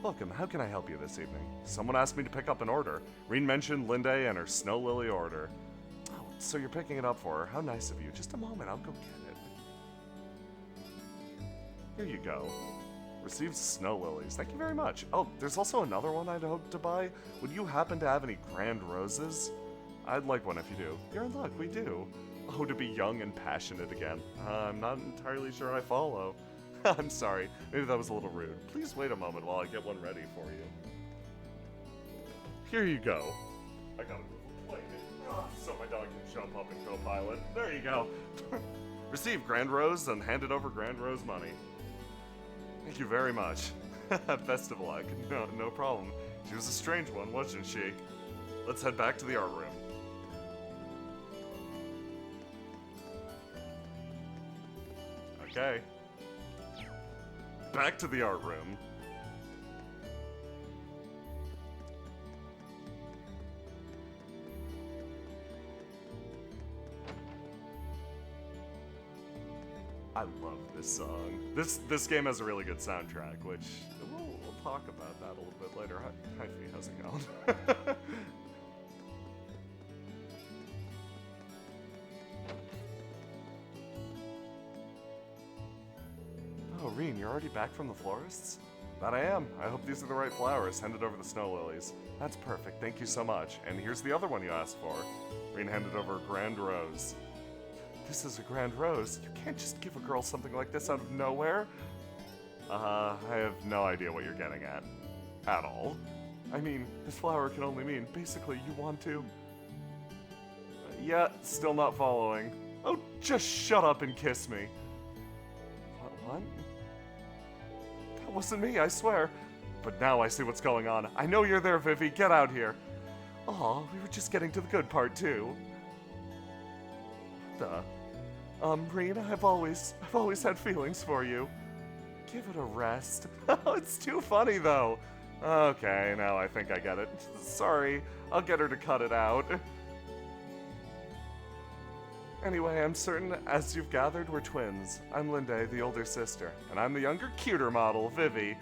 Welcome, how can I help you this evening? Someone asked me to pick up an order. Reen mentioned Linda and her snow lily order. Oh, so you're picking it up for her. How nice of you. Just a moment, I'll go get it. Here you go. Received snow lilies. Thank you very much. Oh, there's also another one I'd hoped to buy. Would you happen to have any grand roses? I'd like one if you do. You're in luck, we do. Oh, to be young and passionate again. I'm not entirely sure I follow. I'm sorry, maybe that was a little rude. Please wait a moment while I get one ready for you. Here you go. I gotta move the plate so my dog can jump up and go pilot. There you go. Receive Grand Rose and handed over Grand Rose money. Thank you very much. Best of luck. No problem. She was a strange one, wasn't she? Let's head back to the art room. Okay. Back to the art room. I love this song. This game has a really good soundtrack, which we'll talk about that a little bit later. Hi, Fee, how's it going? Oh, Reen, you're already back from the florist's? That I am. I hope these are the right flowers, handed over the snow lilies. That's perfect, thank you so much. And here's the other one you asked for. Reen handed over a grand rose. This is a grand rose? You can't just give a girl something like this out of nowhere. I have no idea what you're getting at. At all. I mean, this flower can only mean, basically, you want to... yeah, still not following. Oh, just shut up and kiss me. What? That wasn't me, I swear. But now I see what's going on. I know you're there, Vivi. Get out here. Aw, we were just getting to the good part, too. Reen, I've always had feelings for you. Give it a rest. Oh, it's too funny, though. Okay, now I think I get it. Sorry, I'll get her to cut it out. Anyway, I'm certain, as you've gathered, we're twins. I'm Linde, the older sister, and I'm the younger, cuter model, Vivi.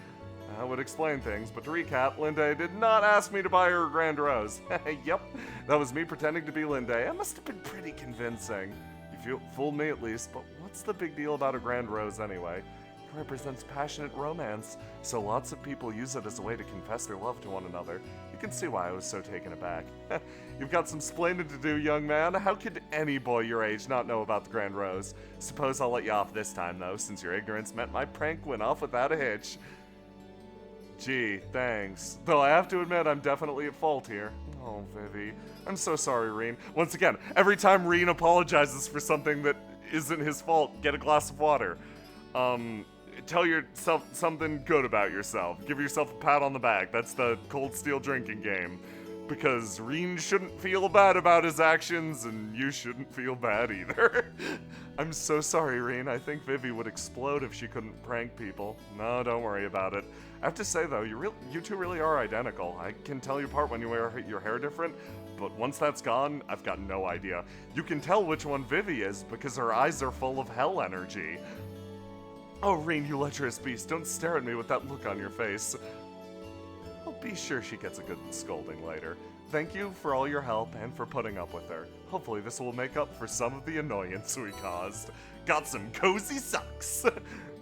That would explain things, but to recap, Linde did not ask me to buy her a grand rose. Yep, that was me pretending to be Linde. I must have been pretty convincing. You fooled me at least, but what's the big deal about a grand rose anyway? It represents passionate romance, so lots of people use it as a way to confess their love to one another. You can see why I was so taken aback. You've got some splaining to do, young man. How could any boy your age not know about the grand rose? Suppose I'll let you off this time, though, since your ignorance meant my prank went off without a hitch. Gee, thanks. Though I have to admit, I'm definitely at fault here. Oh, Vivi. I'm so sorry, Reen. Once again, every time Reen apologizes for something that isn't his fault, get a glass of water. Tell yourself something good about yourself. Give yourself a pat on the back. That's the Cold Steel drinking game. Because Reen shouldn't feel bad about his actions, and you shouldn't feel bad either. I'm so sorry, Reen. I think Vivi would explode if she couldn't prank people. No, don't worry about it. I have to say, though, you two really are identical. I can tell you apart when you wear your hair different, but once that's gone, I've got no idea. You can tell which one Vivi is because her eyes are full of hell energy. Oh, Reen, you lecherous beast, don't stare at me with that look on your face. I'll be sure she gets a good scolding later. Thank you for all your help and for putting up with her. Hopefully this will make up for some of the annoyance we caused. Got some cozy socks.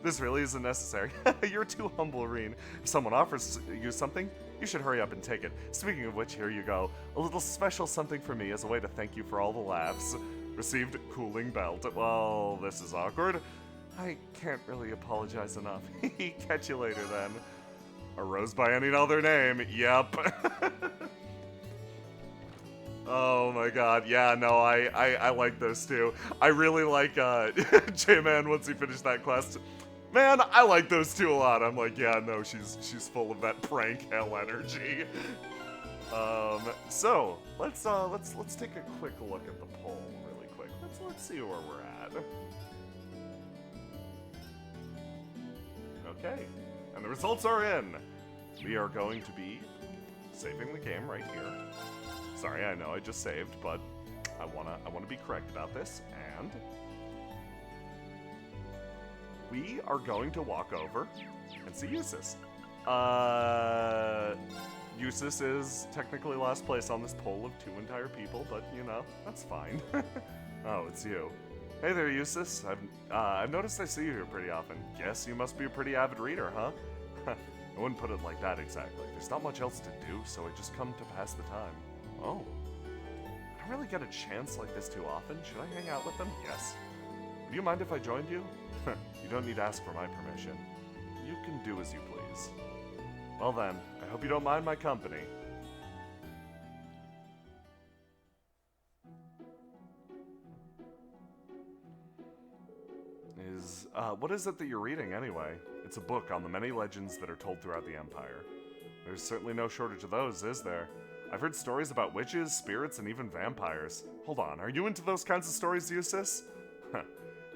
This really isn't necessary. You're too humble, Reen. If someone offers you something, you should hurry up and take it. Speaking of which, here you go. A little special something for me as a way to thank you for all the laughs. Received cooling belt. Well, this is awkward. I can't really apologize enough. Catch you later then. A rose by any other name. Yep. Oh my god. Yeah, no, I like those two. I really like J-Man once he finished that quest. Man, I like those two a lot. I'm like, yeah, no, she's full of that prank hell energy. So let's take a quick look at the poll really quick. Let's see where we're at. Okay, and the results are in. We are going to be saving the game right here. Sorry, I know I just saved, but I wanna be correct about this, and we are going to walk over and see Eustace. Eustace is technically last place on this poll of 2 entire people, but you know, that's fine. Oh, it's you. Hey there, Eustace. I've noticed I see you here pretty often. Guess you must be a pretty avid reader, huh? I wouldn't put it like that exactly. There's not much else to do, so I just come to pass the time. Oh. I don't really get a chance like this too often. Should I hang out with them? Yes. Would you mind if I joined you? You don't need to ask for my permission. You can do as you please. Well then, I hope you don't mind my company. What is it that you're reading anyway? It's a book on the many legends that are told throughout the Empire. There's certainly no shortage of those, is there? I've heard stories about witches, spirits, and even vampires. Hold on, are you into those kinds of stories, Eustace?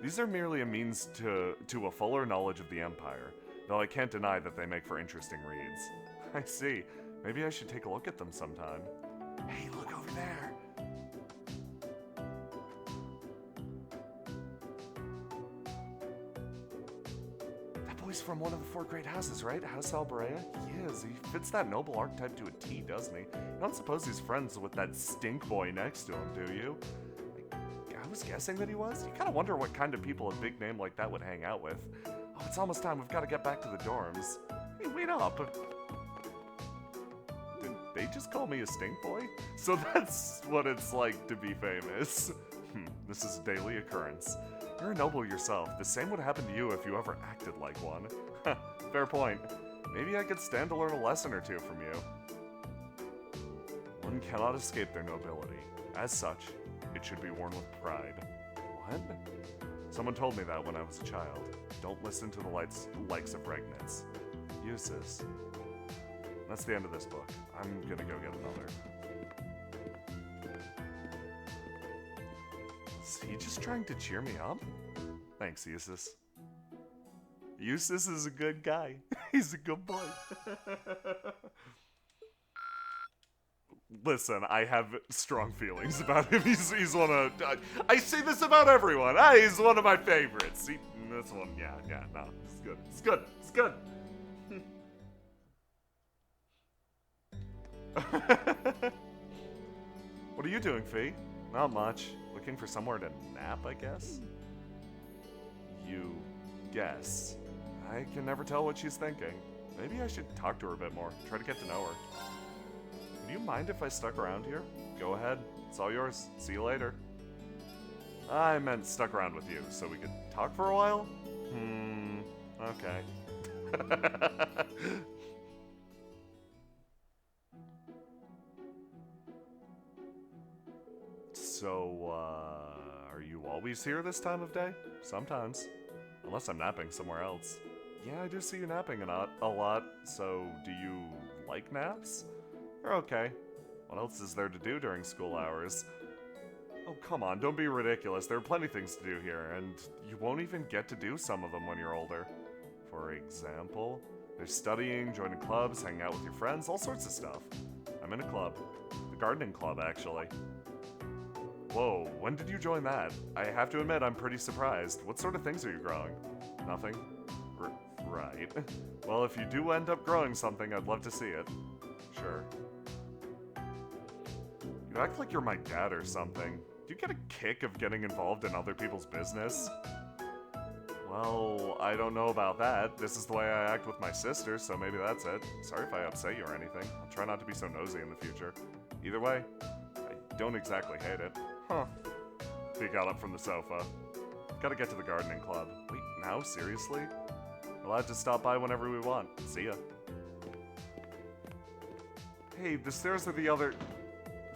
These are merely a means to a fuller knowledge of the Empire, though I can't deny that they make for interesting reads. I see. Maybe I should take a look at them sometime. Hey, look over there! from one of the 4 great houses, right? House Alberea? He is. He fits that noble archetype to a T, doesn't he? You don't suppose he's friends with that stink boy next to him, do you? I was guessing that he was. You kind of wonder what kind of people a big name like that would hang out with. Oh, it's almost time. We've got to get back to the dorms. Hey, wait up. Did they just call me a stink boy? So that's what it's like to be famous. This is a daily occurrence. You're a noble yourself. The same would happen to you if you ever acted like one. Fair point. Maybe I could stand to learn a lesson or two from you. One cannot escape their nobility. As such, it should be worn with pride. What? Someone told me that when I was a child. Don't listen to the likes of Regnitz. Uses. That's the end of this book. I'm gonna go get another. Is he just trying to cheer me up? Thanks, Eustace. Eustace is a good guy. He's a good boy. Listen, I have strong feelings about him. He's one of... I say this about everyone. He's one of my favorites. This one, yeah, no. It's good. It's good. It's good. What are you doing, Fee? Not much. Looking for somewhere to nap, I guess? You guess. I can never tell what she's thinking. Maybe I should talk to her a bit more. Try to get to know her. Do you mind if I stuck around here? Go ahead. It's all yours. See you later. I meant stuck around with you, so we could talk for a while? Okay. So, are you always here this time of day? Sometimes. Unless I'm napping somewhere else. Yeah, I do see you napping a lot, so do you like naps? They're okay. What else is there to do during school hours? Oh, come on, don't be ridiculous. There are plenty of things to do here, and you won't even get to do some of them when you're older. For example, there's studying, joining clubs, hanging out with your friends, all sorts of stuff. I'm in a club. The gardening club, actually. Whoa, when did you join that? I have to admit, I'm pretty surprised. What sort of things are you growing? Nothing? Right. Well, if you do end up growing something, I'd love to see it. Sure. You act like you're my dad or something. Do you get a kick of getting involved in other people's business? Well, I don't know about that. This is the way I act with my sister, so maybe that's it. Sorry if I upset you or anything. I'll try not to be so nosy in the future. Either way, I don't exactly hate it. Huh. He got up from the sofa. Gotta get to the gardening club. Wait, now? Seriously? We're allowed to stop by whenever we want. See ya. Hey, the stairs are the other...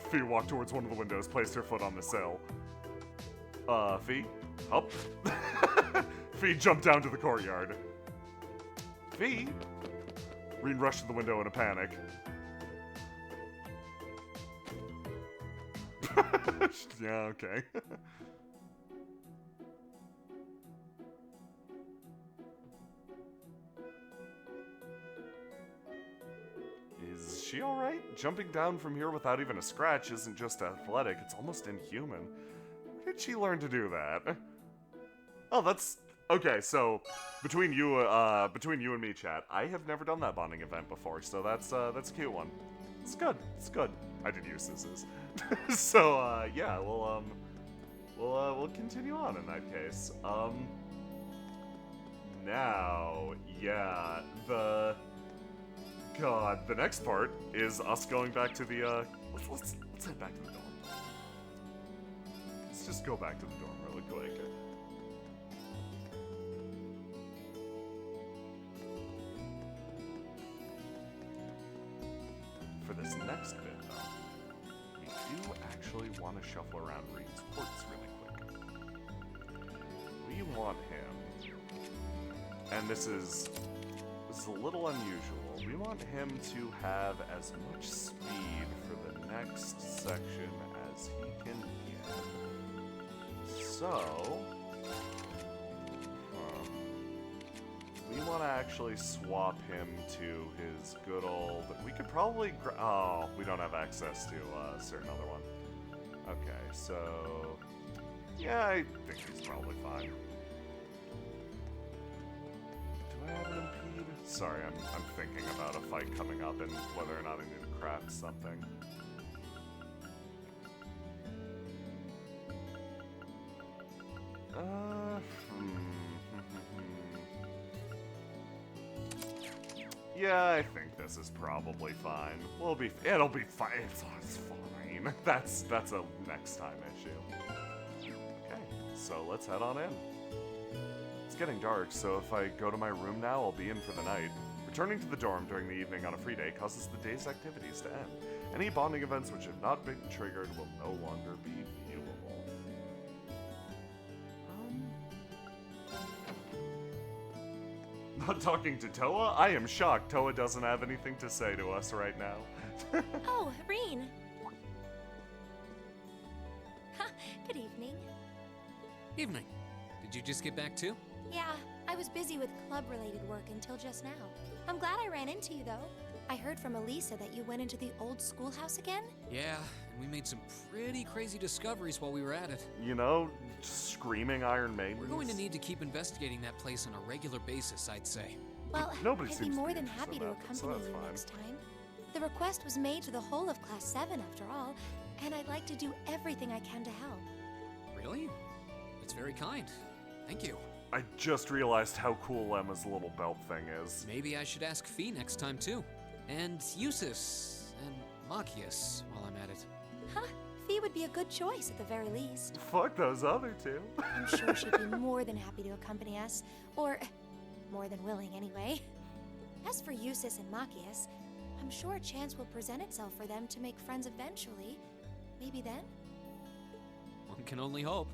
Fee walked towards one of the windows, placed her foot on the sill. Fee? Up. Fee jumped down to the courtyard. Fee? Reen rushed to the window in a panic. Yeah, okay. Is she alright? Jumping down from here without even a scratch isn't just athletic, it's almost inhuman. Where did she learn to do that? Oh, that's... Okay, so, between you and me, chat, I have never done that bonding event before, so that's a cute one. It's good, it's good. I did use scissors. So, yeah, we'll continue on in that case. Now, yeah, the next part is us going back to the, let's head back to the dorm. Let's just go back to the dorm really quick. For this next bit, though, we do actually want to shuffle around Reen's quirks really quick. We want him, and this is a little unusual. We want him to have as much speed for the next section as he can get. So, we want to actually swap him to his good old... We could probably... Oh, we don't have access to a certain other one. Okay, so... Yeah, I think he's probably fine. Do I have an impede? Sorry, I'm thinking about a fight coming up and whether or not I need to craft something. Yeah, I think this is probably fine. It'll be fine. It's fine. That's a next time issue. Okay, so let's head on in. It's getting dark, so if I go to my room now, I'll be in for the night. Returning to the dorm during the evening on a free day causes the day's activities to end. Any bonding events which have not been triggered will no longer be viewable. Not talking to Toa? I am shocked Toa doesn't have anything to say to us right now. Oh, Reen. Good evening. Evening. Did you just get back too? Yeah, I was busy with club-related work until just now. I'm glad I ran into you, though. I heard from Elisa that you went into the old schoolhouse again? Yeah, and we made some pretty crazy discoveries while we were at it. You know, screaming Iron Maidens. We're going to need to keep investigating that place on a regular basis, I'd say. Well, Nobody I'd be seems to more be than interested happy to about this, so accompany that's you fine. next time. The request was made to the whole of Class 7, after all, and I'd like to do everything I can to help. Really? That's very kind. Thank you. I just realized how cool Emma's little belt thing is. Maybe I should ask Fee next time too. And Eusis and Machias while I'm at it. Huh? Fee would be a good choice at the very least. Fuck those other two. I'm sure she'd be more than happy to accompany us, or more than willing anyway. As for Eusis and Machias, I'm sure a chance will present itself for them to make friends eventually. Maybe then? One can only hope.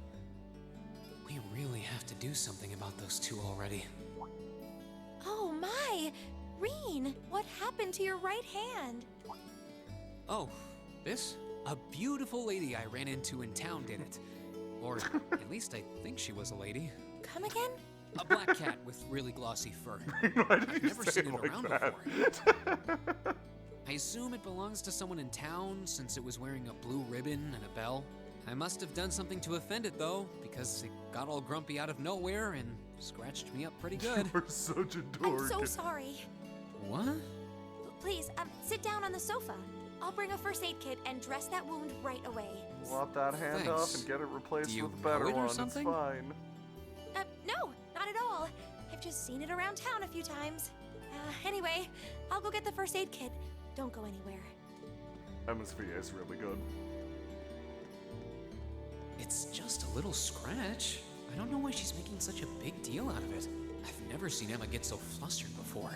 We really have to do something about those two already. Oh my! Reen, what happened to your right hand? Oh, this? A beautiful lady I ran into in town did it. Or at least I think she was a lady. Come again? A black cat with really glossy fur. Why did you Never say seen it it like around that? before. I assume it belongs to someone in town since it was wearing a blue ribbon and a bell. I must have done something to offend it though, because it got all grumpy out of nowhere and scratched me up pretty good. You're such a dork. I'm so sorry. What? Please, sit down on the sofa. I'll bring a first aid kit and dress that wound right away. Lop that hand Thanks. off and get it replaced Do you with a better know it or one. something? It's fine. No, not at all. I've just seen it around town a few times. Anyway, I'll go get the first aid kit. Don't go anywhere. Emma's VA is really good. It's just a little scratch. I don't know why she's making such a big deal out of it. I've never seen Emma get so flustered before.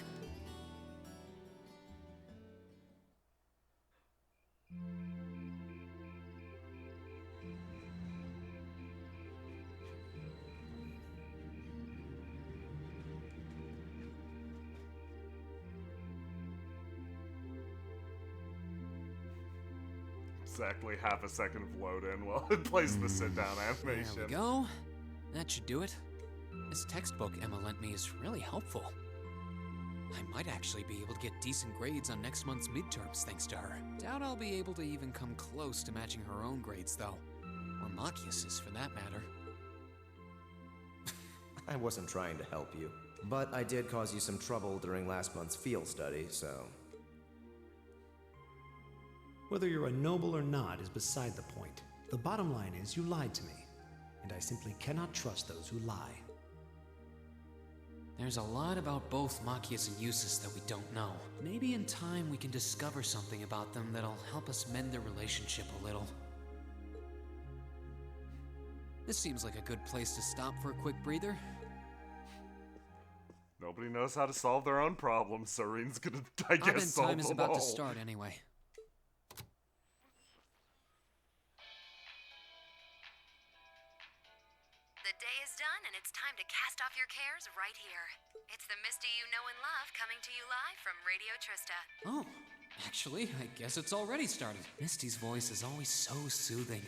Exactly half a second of load in while it plays the sit down animation. There we go. That should do it. This textbook Emma lent me is really helpful. I might actually be able to get decent grades on next month's midterms thanks to her. Doubt I'll be able to even come close to matching her own grades though. Or Machias's for that matter. I wasn't trying to help you, but I did cause you some trouble during last month's field study, so... Whether you're a noble or not is beside the point. The bottom line is you lied to me, and I simply cannot trust those who lie. There's a lot about both Machias and Eusis that we don't know. Maybe in time we can discover something about them that'll help us mend their relationship a little. This seems like a good place to stop for a quick breather. Nobody knows how to solve their own problems, so Reen's gonna, I Our guess, solve time is them about all. to start anyway. The day is done, and it's time to cast off your cares right here. It's the Misty you know and love coming to you live from Radio Trista. Oh, actually, I guess it's already started. Misty's voice is always so soothing.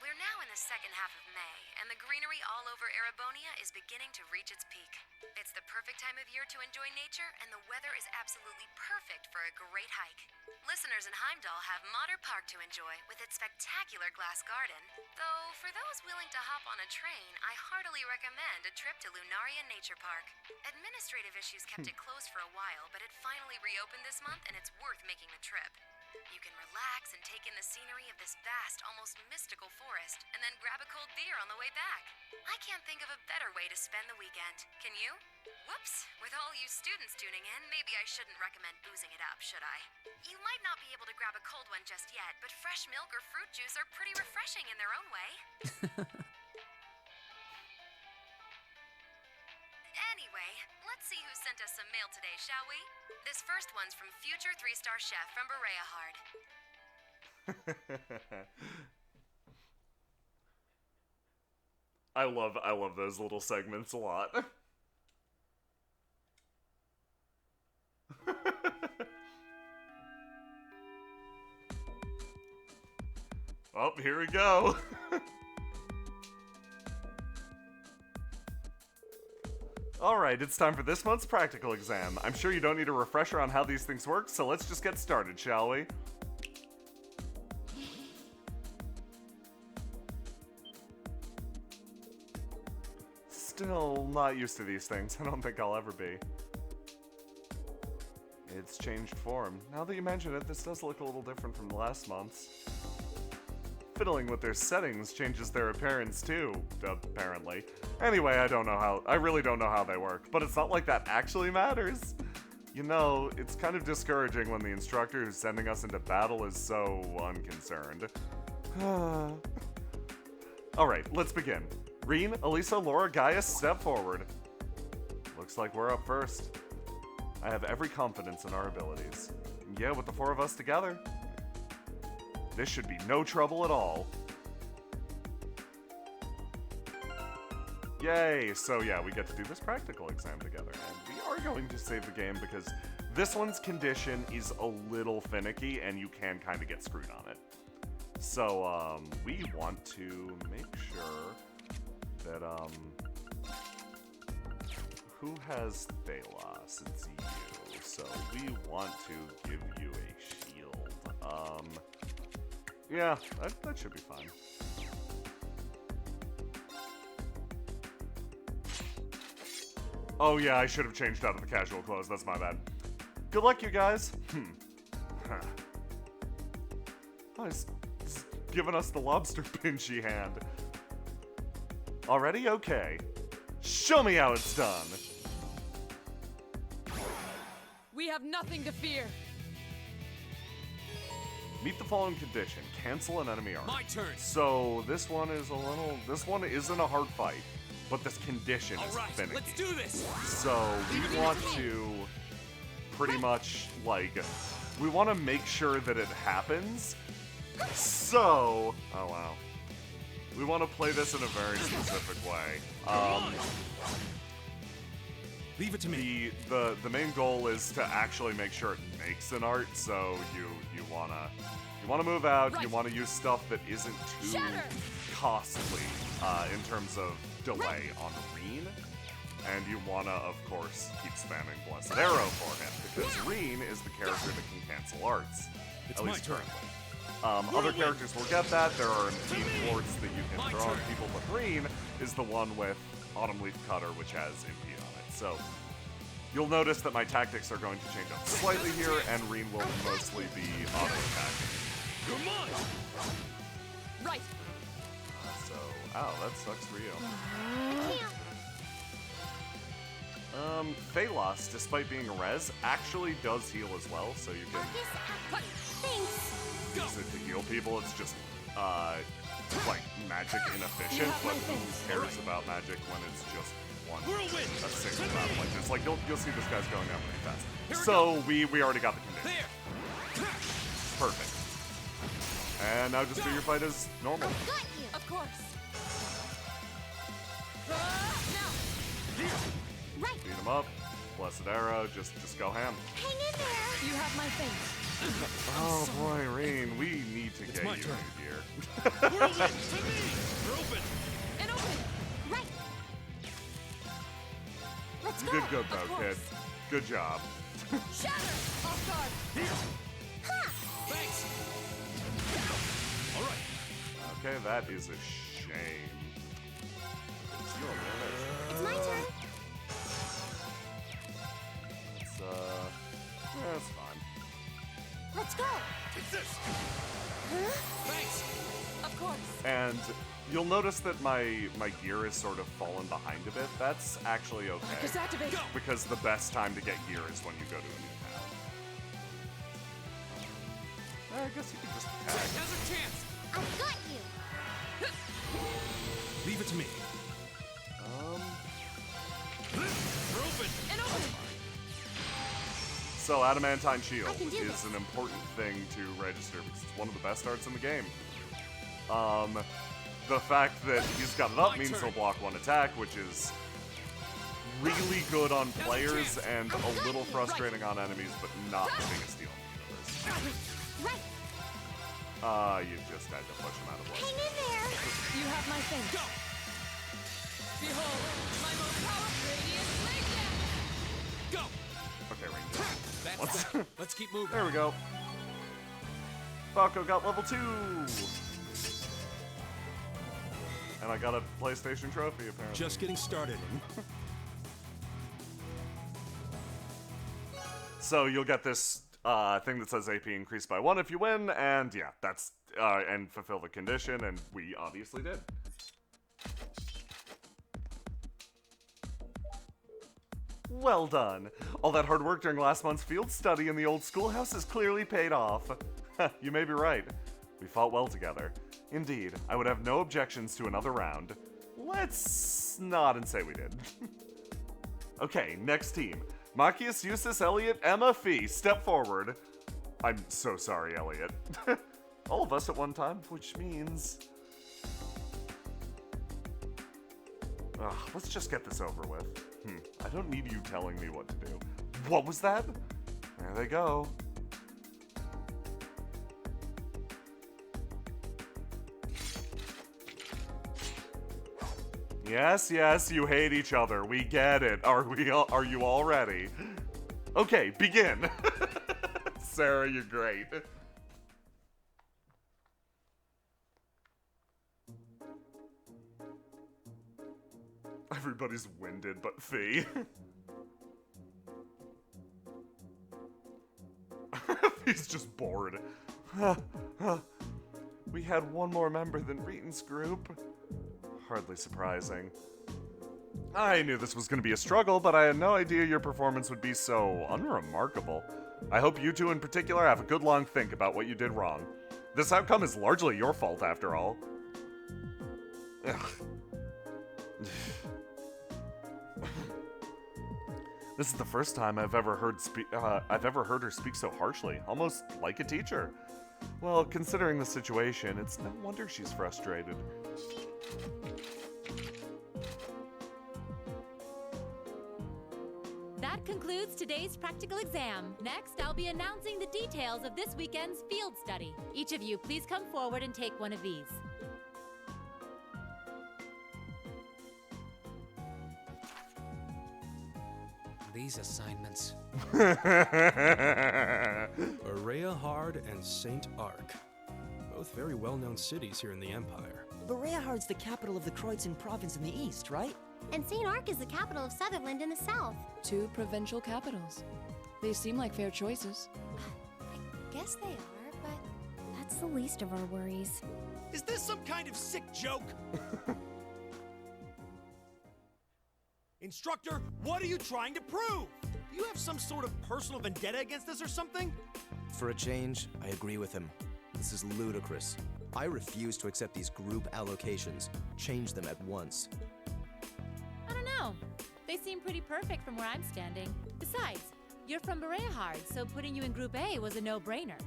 We're now in the second half of May, and the greenery all over Erebonia is beginning to reach its peak. It's the perfect time of year to enjoy nature, and the weather is absolutely perfect for a great hike. Listeners in Heimdall have Modder Park to enjoy with its spectacular glass garden. Though, for those willing to hop on a train, I heartily recommend a trip to Lunaria Nature Park. Administrative issues kept it closed for a while, but it finally reopened this month, and it's worth making the trip. You can relax and take in the scenery of this vast, almost mystical forest, and then grab a cold beer on the way back. I can't think of a better way to spend the weekend. Can you? Whoops! With all you students tuning in, maybe I shouldn't recommend boozing it up, should I? You might not be able to grab a cold one just yet, but fresh milk or fruit juice are pretty refreshing in their own way. Anyway, let's see who sent us some mail today, shall we? This first one's from future 3-star chef from Berea Hard. I love those little segments a lot. Oh, here we go. Alright, it's time for this month's practical exam. I'm sure you don't need a refresher on how these things work, so let's just get started, shall we? Still not used to these things. I don't think I'll ever be. It's changed form. Now that you mention it, this does look a little different from last month's. Fiddling with their settings changes their appearance too, apparently. Anyway, I really don't know how they work, but it's not like that actually matters. You know, it's kind of discouraging when the instructor who's sending us into battle is so unconcerned. Alright, let's begin. Reen, Elisa, Laura, Gaius, step forward. Looks like we're up first. I have every confidence in our abilities. Yeah, with the 4 of us together, this should be no trouble at all. Yay! So yeah, we get to do this practical exam together, and we are going to save the game because this one's condition is a little finicky and you can kind of get screwed on it. So, we want to make sure that, who has Thalos? It's you. So we want to give you a shield. Yeah, that should be fine. Oh yeah, I should have changed out of the casual clothes, that's my bad. Good luck, you guys. Oh, he's giving us the lobster pinchy hand. Already? Okay. Show me how it's done. We have nothing to fear. Meet the following condition. Cancel an enemy armor. My turn. So this one isn't a hard fight, but this condition is Alright, finicky. let's do this. So we want to pretty much, like, we want to make sure that it happens. So, oh wow. We want to play this in a very specific way. Leave it to me. The main goal is to actually make sure it makes an art, so you wanna move out, you wanna use stuff that isn't too costly in terms of delay on Reen, and you wanna of course keep spamming Blessed Arrow for him, because Reen is the character that can cancel arts. It's at my least turn. currently. Other characters will get that. There are Impede Quartz that you can throw on people, but Reen is the one with Autumn Leaf Cutter, which has Impede on it. So you'll notice that my tactics are going to change up slightly here, and Reen will mostly be auto-attacking. Come on. Right. So, ow, that sucks for you. Thalos, despite being a res, actually does heal as well, so you can use it to heal people. It's just, like, magic inefficient, but who cares about magic when it's just a single battle like this? Like, you'll see this guy's going down pretty fast. So, we already got the condition. Perfect. And now just do your fight as normal. Of course. Beat him up. Blessed Arrow, just go ham. Hang in there! You have my faith. Oh boy, Reen, we need to get my you turn. new gear. Whirlwind to me. We're open. And open. Right! Let's You go. did good, though, Of kid. course. Good job. Shatter! Off guard! Here. Ha! Thanks. All right. Okay, that is a shame. Steal a minute. It's my turn. It's, yeah, it's fine. Let's go. Take this. Huh? Thanks. Of course. And you'll notice that my gear is sort of fallen behind a bit. That's actually okay. Just activate. Go. Because the best time to get gear is when you go to a new town. I guess you could just Has attack. a chance. I've got you. Leave it to me. We're open. And open. So Adamantine Shield I can do is this. an important thing to register because it's one of the best arts in the game. The fact that he's got it up My means turn. he'll block one attack, which is really good on players and a little frustrating on enemies, but not the biggest deal in the universe. Right. You just had to push him out of Hang way. in there. You have my thing. Go. Behold, my most powerful radiant blade. Go. Okay, Ranger. That's that. Let's keep moving. There we go. Falco got level 2! And I got a PlayStation trophy, apparently. Just getting started. So you'll get this thing that says AP increased by 1 if you win, and yeah, that's, and fulfill the condition, and we obviously did. Well done. All that hard work during last month's field study in the old schoolhouse has clearly paid off. You may be right. We fought well together. Indeed, I would have no objections to another round. Let's nod and say we did. Okay, next team. Machias, Eustace, Elliot, Emma, Fee. Step forward. I'm so sorry, Elliot. All of us at one time, which means... Ugh, let's just get this over with. I don't need you telling me what to do. What was that? There they go. Yes, yes, you hate each other. We get it. Are you all ready? Okay, begin. Sarah, you're great. Everybody's winded but Fee. He's just bored. We had one more member than Reeton's group. Hardly surprising. I knew this was going to be a struggle, but I had no idea your performance would be so unremarkable. I hope you two in particular have a good long think about what you did wrong. This outcome is largely your fault, after all. Ugh. This is the first time I've ever heard her speak so harshly, almost like a teacher. Well, considering the situation, it's no wonder she's frustrated. That concludes today's practical exam. Next, I'll be announcing the details of this weekend's field study. Each of you, please come forward and take one of these. These assignments. Berea Hard and St. Arc. Both very well-known cities here in the Empire. Bereahard's the capital of the Kreuzin province in the east, right? And St. Arc is the capital of Sutherland in the south. 2 provincial capitals. They seem like fair choices. I guess they are, but that's the least of our worries. Is this some kind of sick joke? Instructor, what are you trying to prove? Do you have some sort of personal vendetta against us or something? For a change, I agree with him. This is ludicrous. I refuse to accept these group allocations. Change them at once. I don't know. They seem pretty perfect from where I'm standing. Besides, you're from Bereahard, so putting you in Group A was a no-brainer.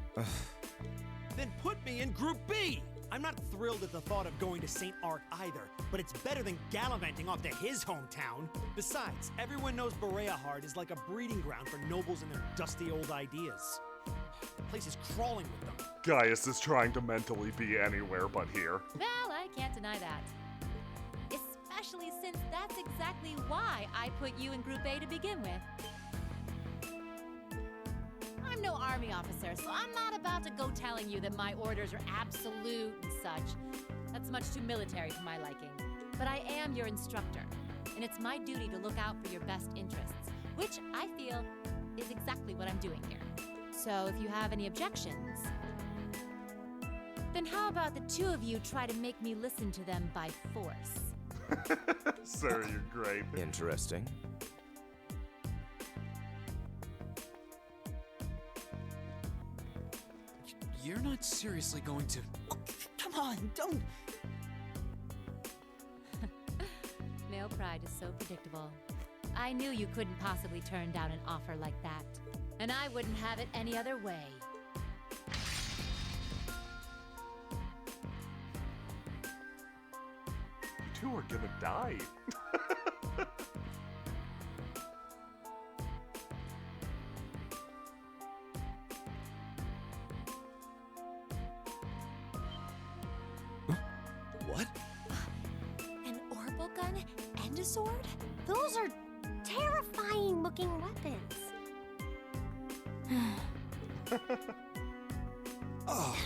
Then put me in Group B! I'm not thrilled at the thought of going to St. Arc either, but it's better than gallivanting off to his hometown. Besides, everyone knows Bereahard is like a breeding ground for nobles and their dusty old ideas. The place is crawling with them. Gaius is trying to mentally be anywhere but here. Well, I can't deny that. Especially since that's exactly why I put you in Group A to begin with. I'm no army officer, so I'm not about to go telling you that my orders are absolute and such. That's much too military for my liking. But I am your instructor, and it's my duty to look out for your best interests, which I feel is exactly what I'm doing here. So if you have any objections, then how about the two of you try to make me listen to them by force? Sarah, you're great. Interesting. You're not seriously going to... Oh, come on, don't. Male pride is so predictable. I knew you couldn't possibly turn down an offer like that. And I wouldn't have it any other way. You two are gonna die. What? An orbital gun and a sword? Those are terrifying looking weapons. Oh.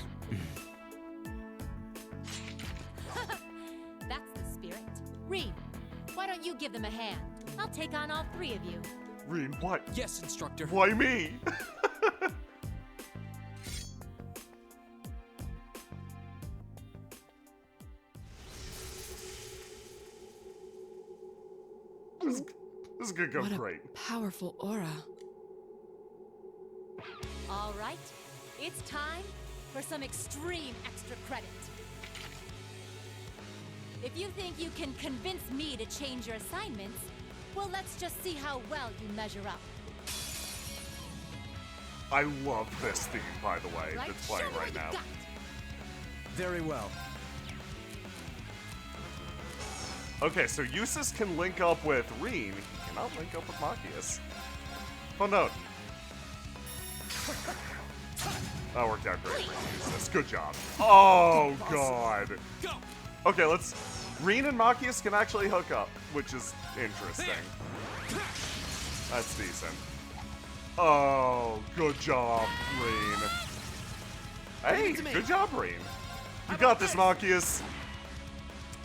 That's the spirit. Reed, why don't you give them a hand? I'll take on all three of you. Reen, what? Yes, instructor. Why me? This is gonna go What great. a powerful aura. All right, it's time for some extreme extra credit. If you think you can convince me to change your assignments, well, let's just see how well you measure up. I love this theme, by the way, Right? that's Show playing me what right you now. got. Very well. Okay, so Eustace can link up with Reen. He cannot link up with Machias. Oh no. That worked out great for Eustace. Good job. Oh, God. Okay, let's... Reen and Machias can actually hook up, which is interesting. That's decent. Oh, good job, Reen. Hey, good job, Reen. You got this, Machias.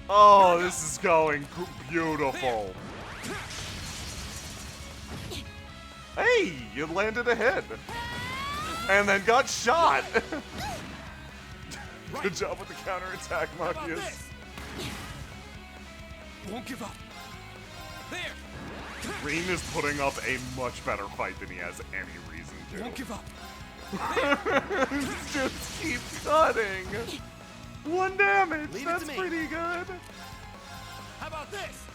Oh, this is going beautiful. Hey, you landed a hit. And then got shot. Good job with the counterattack, Machias. Won't give up. There. Reen is putting up a much better fight than he has any reason to. Won't give up. Just keep cutting. 1 damage. Leave it That's to me. pretty good. How about this?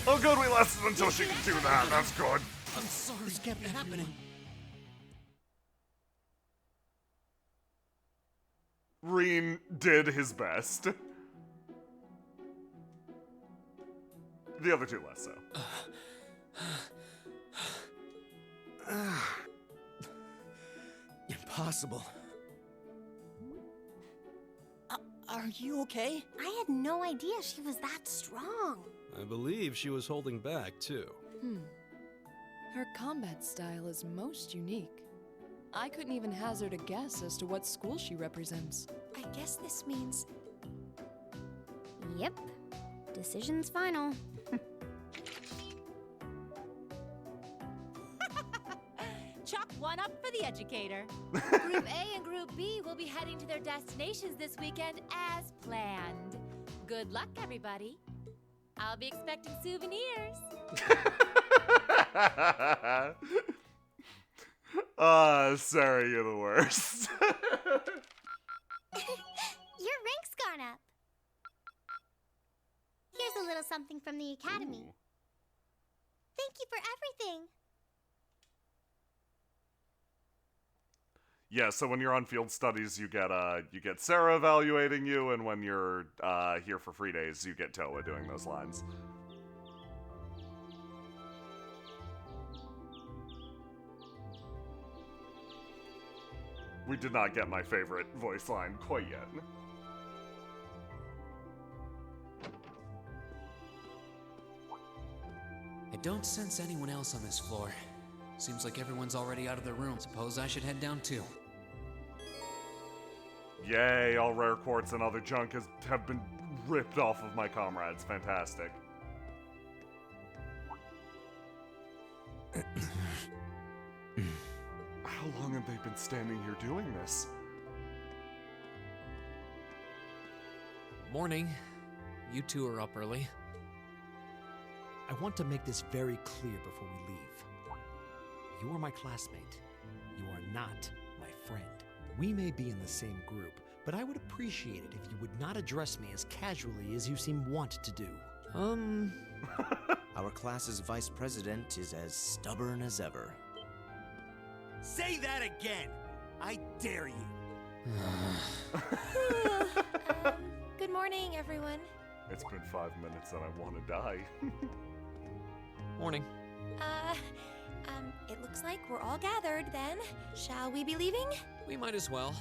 Oh, good. We lasted until she could do that. That's good. I'm sorry. This can't be happening. Reen did his best. The other two less so. Impossible. Are you okay? I had no idea she was that strong. I believe she was holding back, too. Her combat style is most unique. I couldn't even hazard a guess as to what school she represents. I guess this means Yep. Decision's final. Chalk one up for the educator. Group A and Group B will be heading to their destinations this weekend as planned. Good luck, everybody. I'll be expecting souvenirs. Sarah, you're the worst. Your rank's gone up. Here's a little something from the academy. Ooh. Thank you for everything. Yeah, so when you're on field studies, you get Sarah evaluating you, and when you're here for free days, you get Toa doing those lines. We did not get my favorite voice line quite yet. don't sense anyone else on this floor. Seems like everyone's already out of their room. Suppose I should head down too. Yay, all rare quartz and other junk have been ripped off of my comrades. Fantastic. How long have they been standing here doing this? Morning. You two are up early. I want to make this very clear before we leave. You are my classmate. You are not my friend. We may be in the same group, but I would appreciate it if you would not address me as casually as you seem wont to do. Our class's vice president is as stubborn as ever. Say that again! I dare you! Good morning, everyone. It's been 5 minutes and I want to die. Morning. It looks like we're all gathered then. Shall we be leaving? We might as well.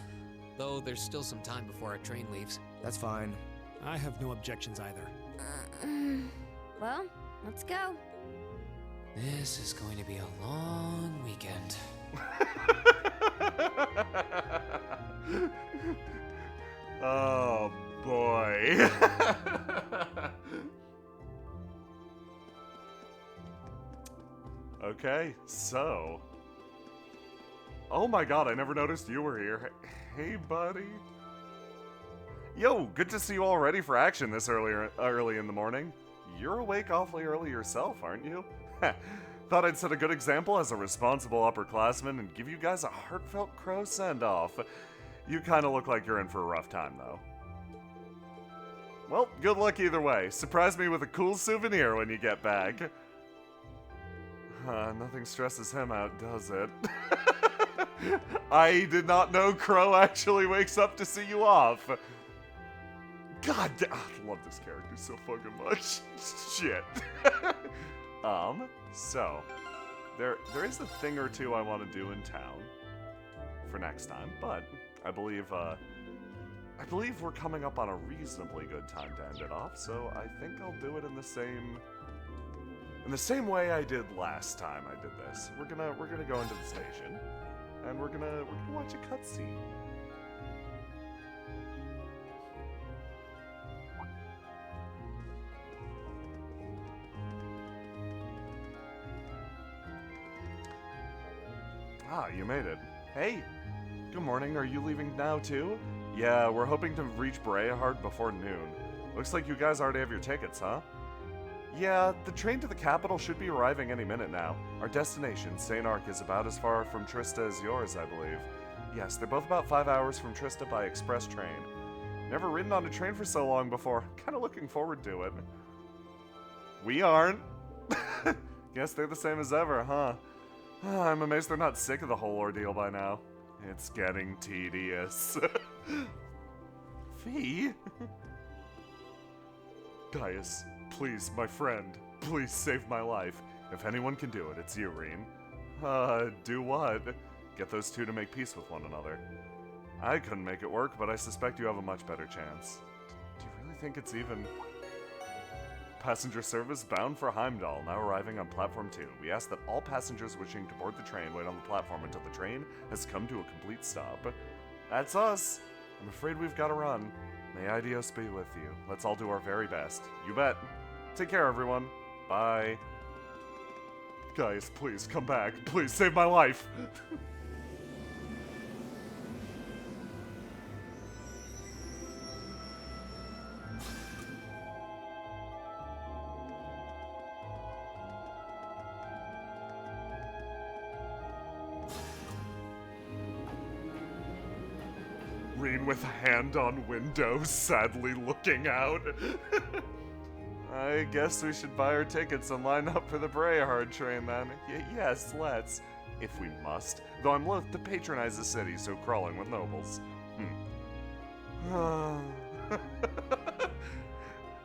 Though there's still some time before our train leaves. That's fine. I have no objections either. Well, let's go. This is going to be a long weekend. Oh boy. Okay, so. Oh my god, I never noticed you were here. Hey, buddy. Yo, good to see you all ready for action this early in the morning. You're awake awfully early yourself, aren't you? Thought I'd set a good example as a responsible upperclassman and give you guys a heartfelt crow send-off. You kind of look like you're in for a rough time, though. Well, good luck either way. Surprise me with a cool souvenir when you get back. Nothing stresses him out, does it? I did not know Crow actually wakes up to see you off. God damn, I love this character so fucking much. Shit. So, there is a thing or two I want to do in town for next time, but I believe we're coming up on a reasonably good time to end it off, so I think I'll do it in the same way I did last time I did this. We're gonna go into the station, and we're gonna watch a cutscene. Ah, you made it. Hey, good morning. Are you leaving now too? Yeah, we're hoping to reach Breahard before noon. Looks like you guys already have your tickets, huh? Yeah, the train to the capital should be arriving any minute now. Our destination, St. Ark, is about as far from Trista as yours, I believe. Yes, they're both about 5 hours from Trista by express train. Never ridden on a train for so long before. Kinda looking forward to it. We aren't. Guess they're the same as ever, huh? I'm amazed they're not sick of the whole ordeal by now. It's getting tedious. Fee? Gaius, please, my friend, please save my life. If anyone can do it, it's you, Reen. Do what? Get those two to make peace with one another. I couldn't make it work, but I suspect you have a much better chance. Do you really think it's even... Passenger service bound for Heimdall, now arriving on platform 2. We ask that all passengers wishing to board the train wait on the platform until the train has come to a complete stop. That's us. I'm afraid we've got to run. May Idios be with you. Let's all do our very best. You bet. Take care, everyone. Bye. Guys, please, come back. Please, save my life. Reen with a hand on window, sadly looking out. I guess we should buy our tickets and line up for the Breahard train then. Yes, let's. If we must. Though I'm loath to patronize the city so crawling with nobles.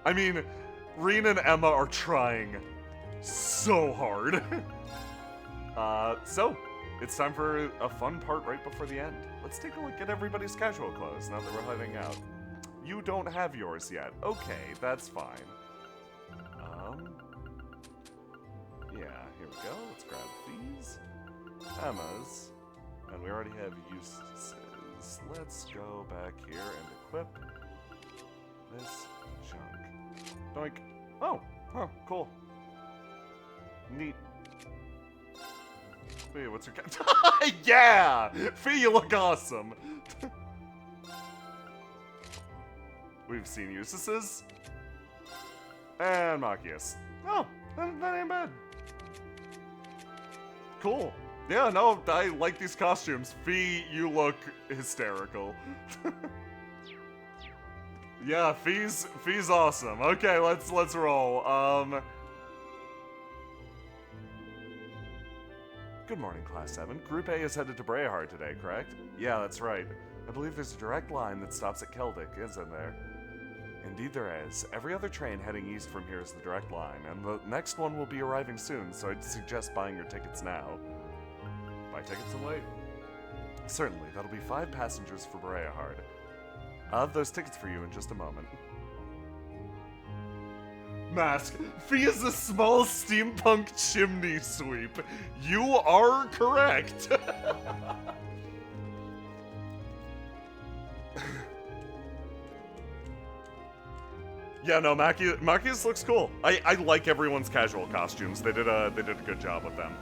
I mean, Reen and Emma are trying so hard. So, it's time for a fun part right before the end. Let's take a look at everybody's casual clothes now that we're heading out. You don't have yours yet. Okay, that's fine. Yeah, here we go. Let's grab these. Emma's. And we already have Eustace's. Let's go back here and equip this junk. Doink. Oh, huh, cool. Neat. Fee, what's your yeah! Fee, you look awesome! We've seen Eustace's. And Machias. Oh, that ain't bad. Cool. Yeah, no, I like these costumes. Fee, you look hysterical. Yeah, Fee's awesome. Okay, let's roll. Good morning, Class 7. Group A is headed to Brayhard today, correct? Yeah, that's right. I believe there's a direct line that stops at Keldic, isn't there? Indeed there is. Every other train heading east from here is the direct line, and the next one will be arriving soon, so I'd suggest buying your tickets now. Buy tickets and wait? Certainly, that'll be 5 passengers for Brayhard. I'll have those tickets for you in just a moment. Mask, Fee is a small steampunk chimney sweep. You are correct. Yeah, no, Machias looks cool. I like everyone's casual costumes. They did a good job with them.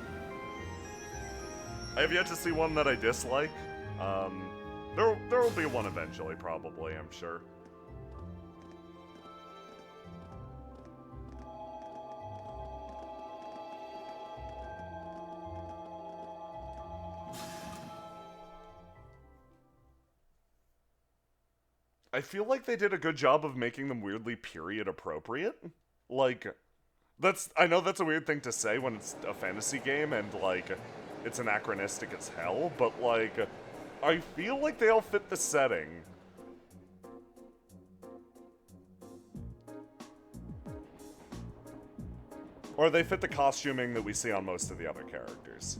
I have yet to see one that I dislike. There will be one eventually, probably, I'm sure. I feel like they did a good job of making them weirdly period appropriate. Like, I know that's a weird thing to say when it's a fantasy game and, like, it's anachronistic as hell, but, like, I feel like they all fit the setting. Or they fit the costuming that we see on most of the other characters.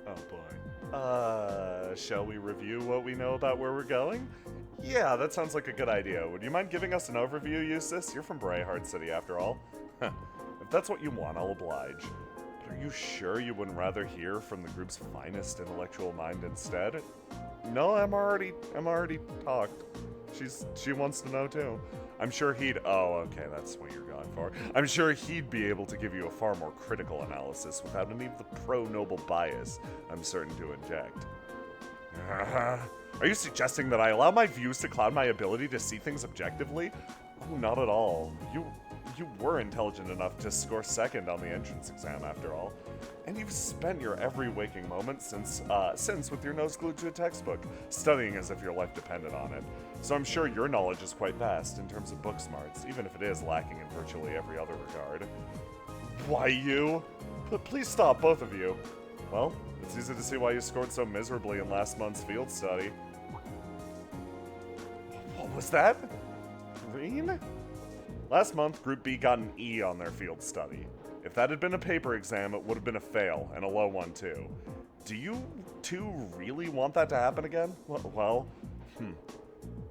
Oh boy. Shall we review what we know about where we're going? Yeah, that sounds like a good idea. Would you mind giving us an overview, Eustace? You're from Brayhard City, after all. If that's what you want, I'll oblige. But are you sure you wouldn't rather hear from the group's finest intellectual mind instead? No, I'm already talked. She wants to know too. I'm sure he'd... Oh, okay, that's what you're going for. I'm sure he'd be able to give you a far more critical analysis without any of the pro-noble bias I'm certain to inject. Are you suggesting that I allow my views to cloud my ability to see things objectively? Oh, not at all. You were intelligent enough to score second on the entrance exam, after all. And you've spent your every waking moment since with your nose glued to a textbook, studying as if your life depended on it. So I'm sure your knowledge is quite vast in terms of book smarts, even if it is lacking in virtually every other regard. Why you? But please stop, both of you. Well, it's easy to see why you scored so miserably in last month's field study. What was that? Green? Last month, Group B got an E on their field study. If that had been a paper exam, it would have been a fail, and a low one too. Do you two really want that to happen again? Well,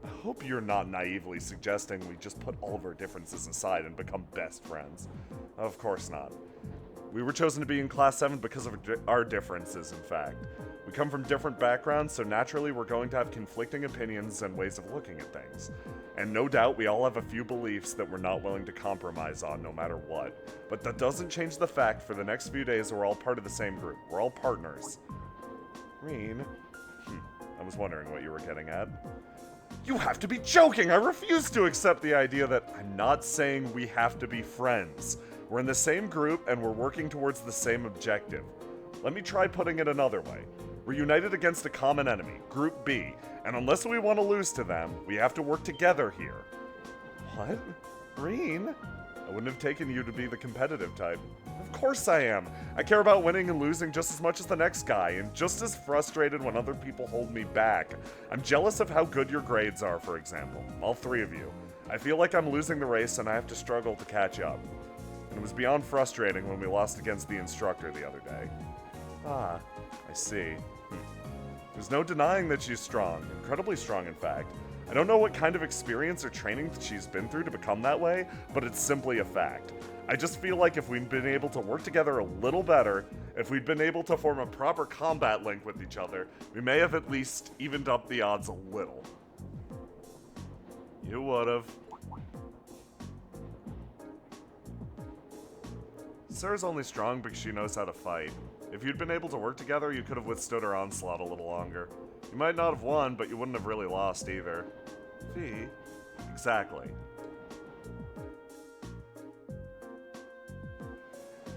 I hope you're not naively suggesting we just put all of our differences aside and become best friends. Of course not. We were chosen to be in Class 7 because of our differences, in fact. We come from different backgrounds, so naturally we're going to have conflicting opinions and ways of looking at things. And no doubt we all have a few beliefs that we're not willing to compromise on no matter what. But that doesn't change the fact for the next few days we're all part of the same group. We're all partners. Green? I was wondering what you were getting at. You have to be joking! I refuse to accept the idea that I'm not saying we have to be friends. We're in the same group and we're working towards the same objective. Let me try putting it another way. We're united against a common enemy, Group B, and unless we want to lose to them, we have to work together here. What? Green? I wouldn't have taken you to be the competitive type. Of course I am. I care about winning and losing just as much as the next guy, and just as frustrated when other people hold me back. I'm jealous of how good your grades are, for example. All 3 of you. I feel like I'm losing the race and I have to struggle to catch up. And it was beyond frustrating when we lost against the instructor the other day. Ah, I see. There's no denying that she's strong, incredibly strong in fact. I don't know what kind of experience or training that she's been through to become that way, but it's simply a fact. I just feel like if we'd been able to work together a little better, if we'd been able to form a proper combat link with each other, we may have at least evened up the odds a little. You would've. Sarah's only strong because she knows how to fight. If you'd been able to work together, you could have withstood her onslaught a little longer. You might not have won, but you wouldn't have really lost either. See? Exactly.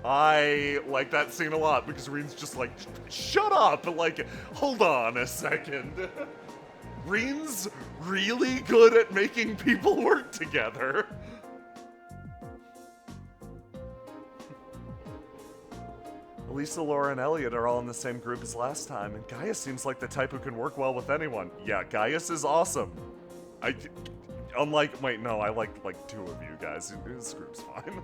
I like that scene a lot because Reen's just like, shut up! Like, hold on a second. Reen's really good at making people work together. Lisa, Laura, and Elliot are all in the same group as last time, and Gaius seems like the type who can work well with anyone. Yeah, Gaius is awesome. Wait, no, I like two of you guys. This group's fine.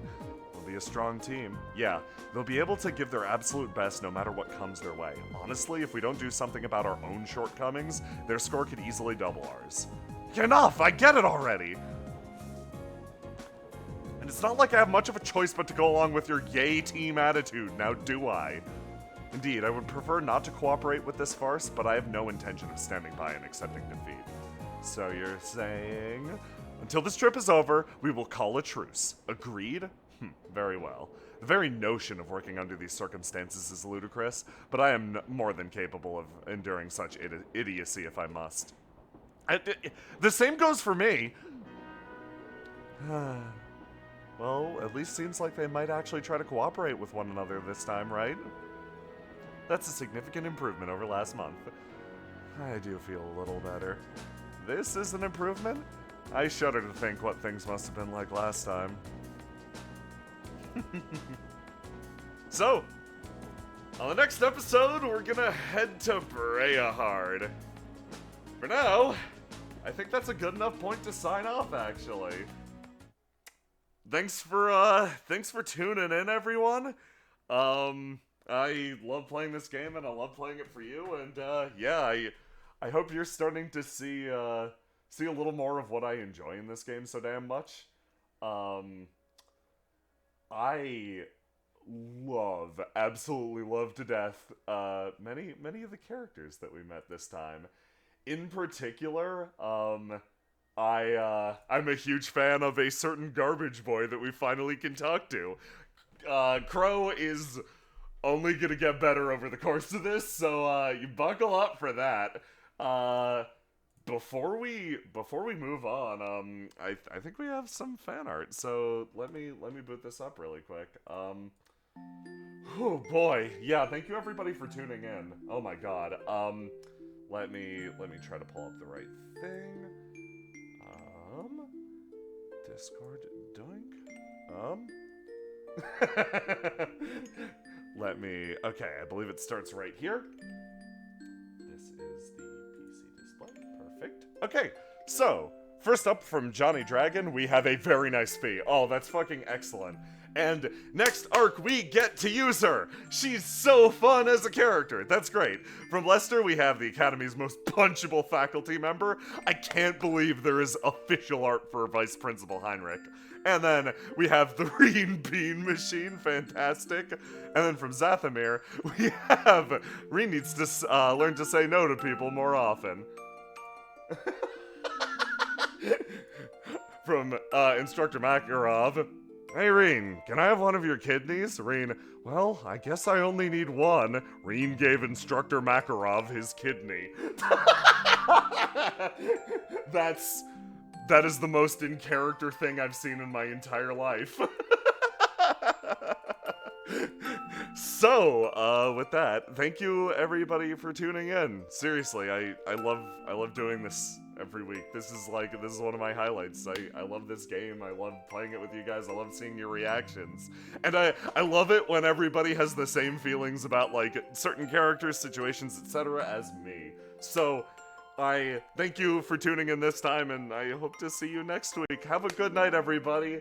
They'll be a strong team. Yeah, they'll be able to give their absolute best no matter what comes their way. Honestly, if we don't do something about our own shortcomings, their score could easily double ours. Enough! I get it already! And it's not like I have much of a choice but to go along with your yay team attitude, now do I? Indeed, I would prefer not to cooperate with this farce, but I have no intention of standing by and accepting defeat. So you're saying... Until this trip is over, we will call a truce. Agreed? Very well. The very notion of working under these circumstances is ludicrous, but I am more than capable of enduring such idiocy if I must. The same goes for me. Well, at least seems like they might actually try to cooperate with one another this time, right? That's a significant improvement over last month. I do feel a little better. This is an improvement? I shudder to think what things must have been like last time. So, on the next episode, we're gonna head to Breahard. For now, I think that's a good enough point to sign off, actually. Thanks for tuning in, everyone. I love playing this game, and I love playing it for you, and, yeah, I hope you're starting to see a little more of what I enjoy in this game so damn much. I absolutely love to death, many of the characters that we met this time. In particular, I'm a huge fan of a certain garbage boy that we finally can talk to. Crow is only gonna get better over the course of this, so you buckle up for that. Before we move on, I think we have some fan art, so let me boot this up really quick. Oh boy, yeah, thank you everybody for tuning in. Oh my god. Let me try to pull up the right thing. Discord doink. Okay, I believe it starts right here. This is the PC display. Perfect. Okay, so, first up from Johnny Dragon, we have a very nice fee. Oh, that's fucking excellent. And next arc, we get to use her. She's so fun as a character. That's great. From Lester, we have the Academy's most punchable faculty member. I can't believe there is official art for Vice Principal Heinrich. And then we have the Reen Bean Machine, fantastic. And then from Zathamir, we have Reen needs to learn to say no to people more often. From Instructor Makarov, hey Reen, can I have one of your kidneys? Reen, well, I guess I only need one. Reen gave Instructor Makarov his kidney. That is the most in-character thing I've seen in my entire life. So, with that, thank you everybody for tuning in. Seriously, I love doing this every week. This is one of my highlights. I love this game. I love playing it with you guys. I love seeing your reactions. And I love it when everybody has the same feelings about like certain characters, situations, etc. as me. So, I thank you for tuning in this time, and I hope to see you next week. Have a good night, everybody.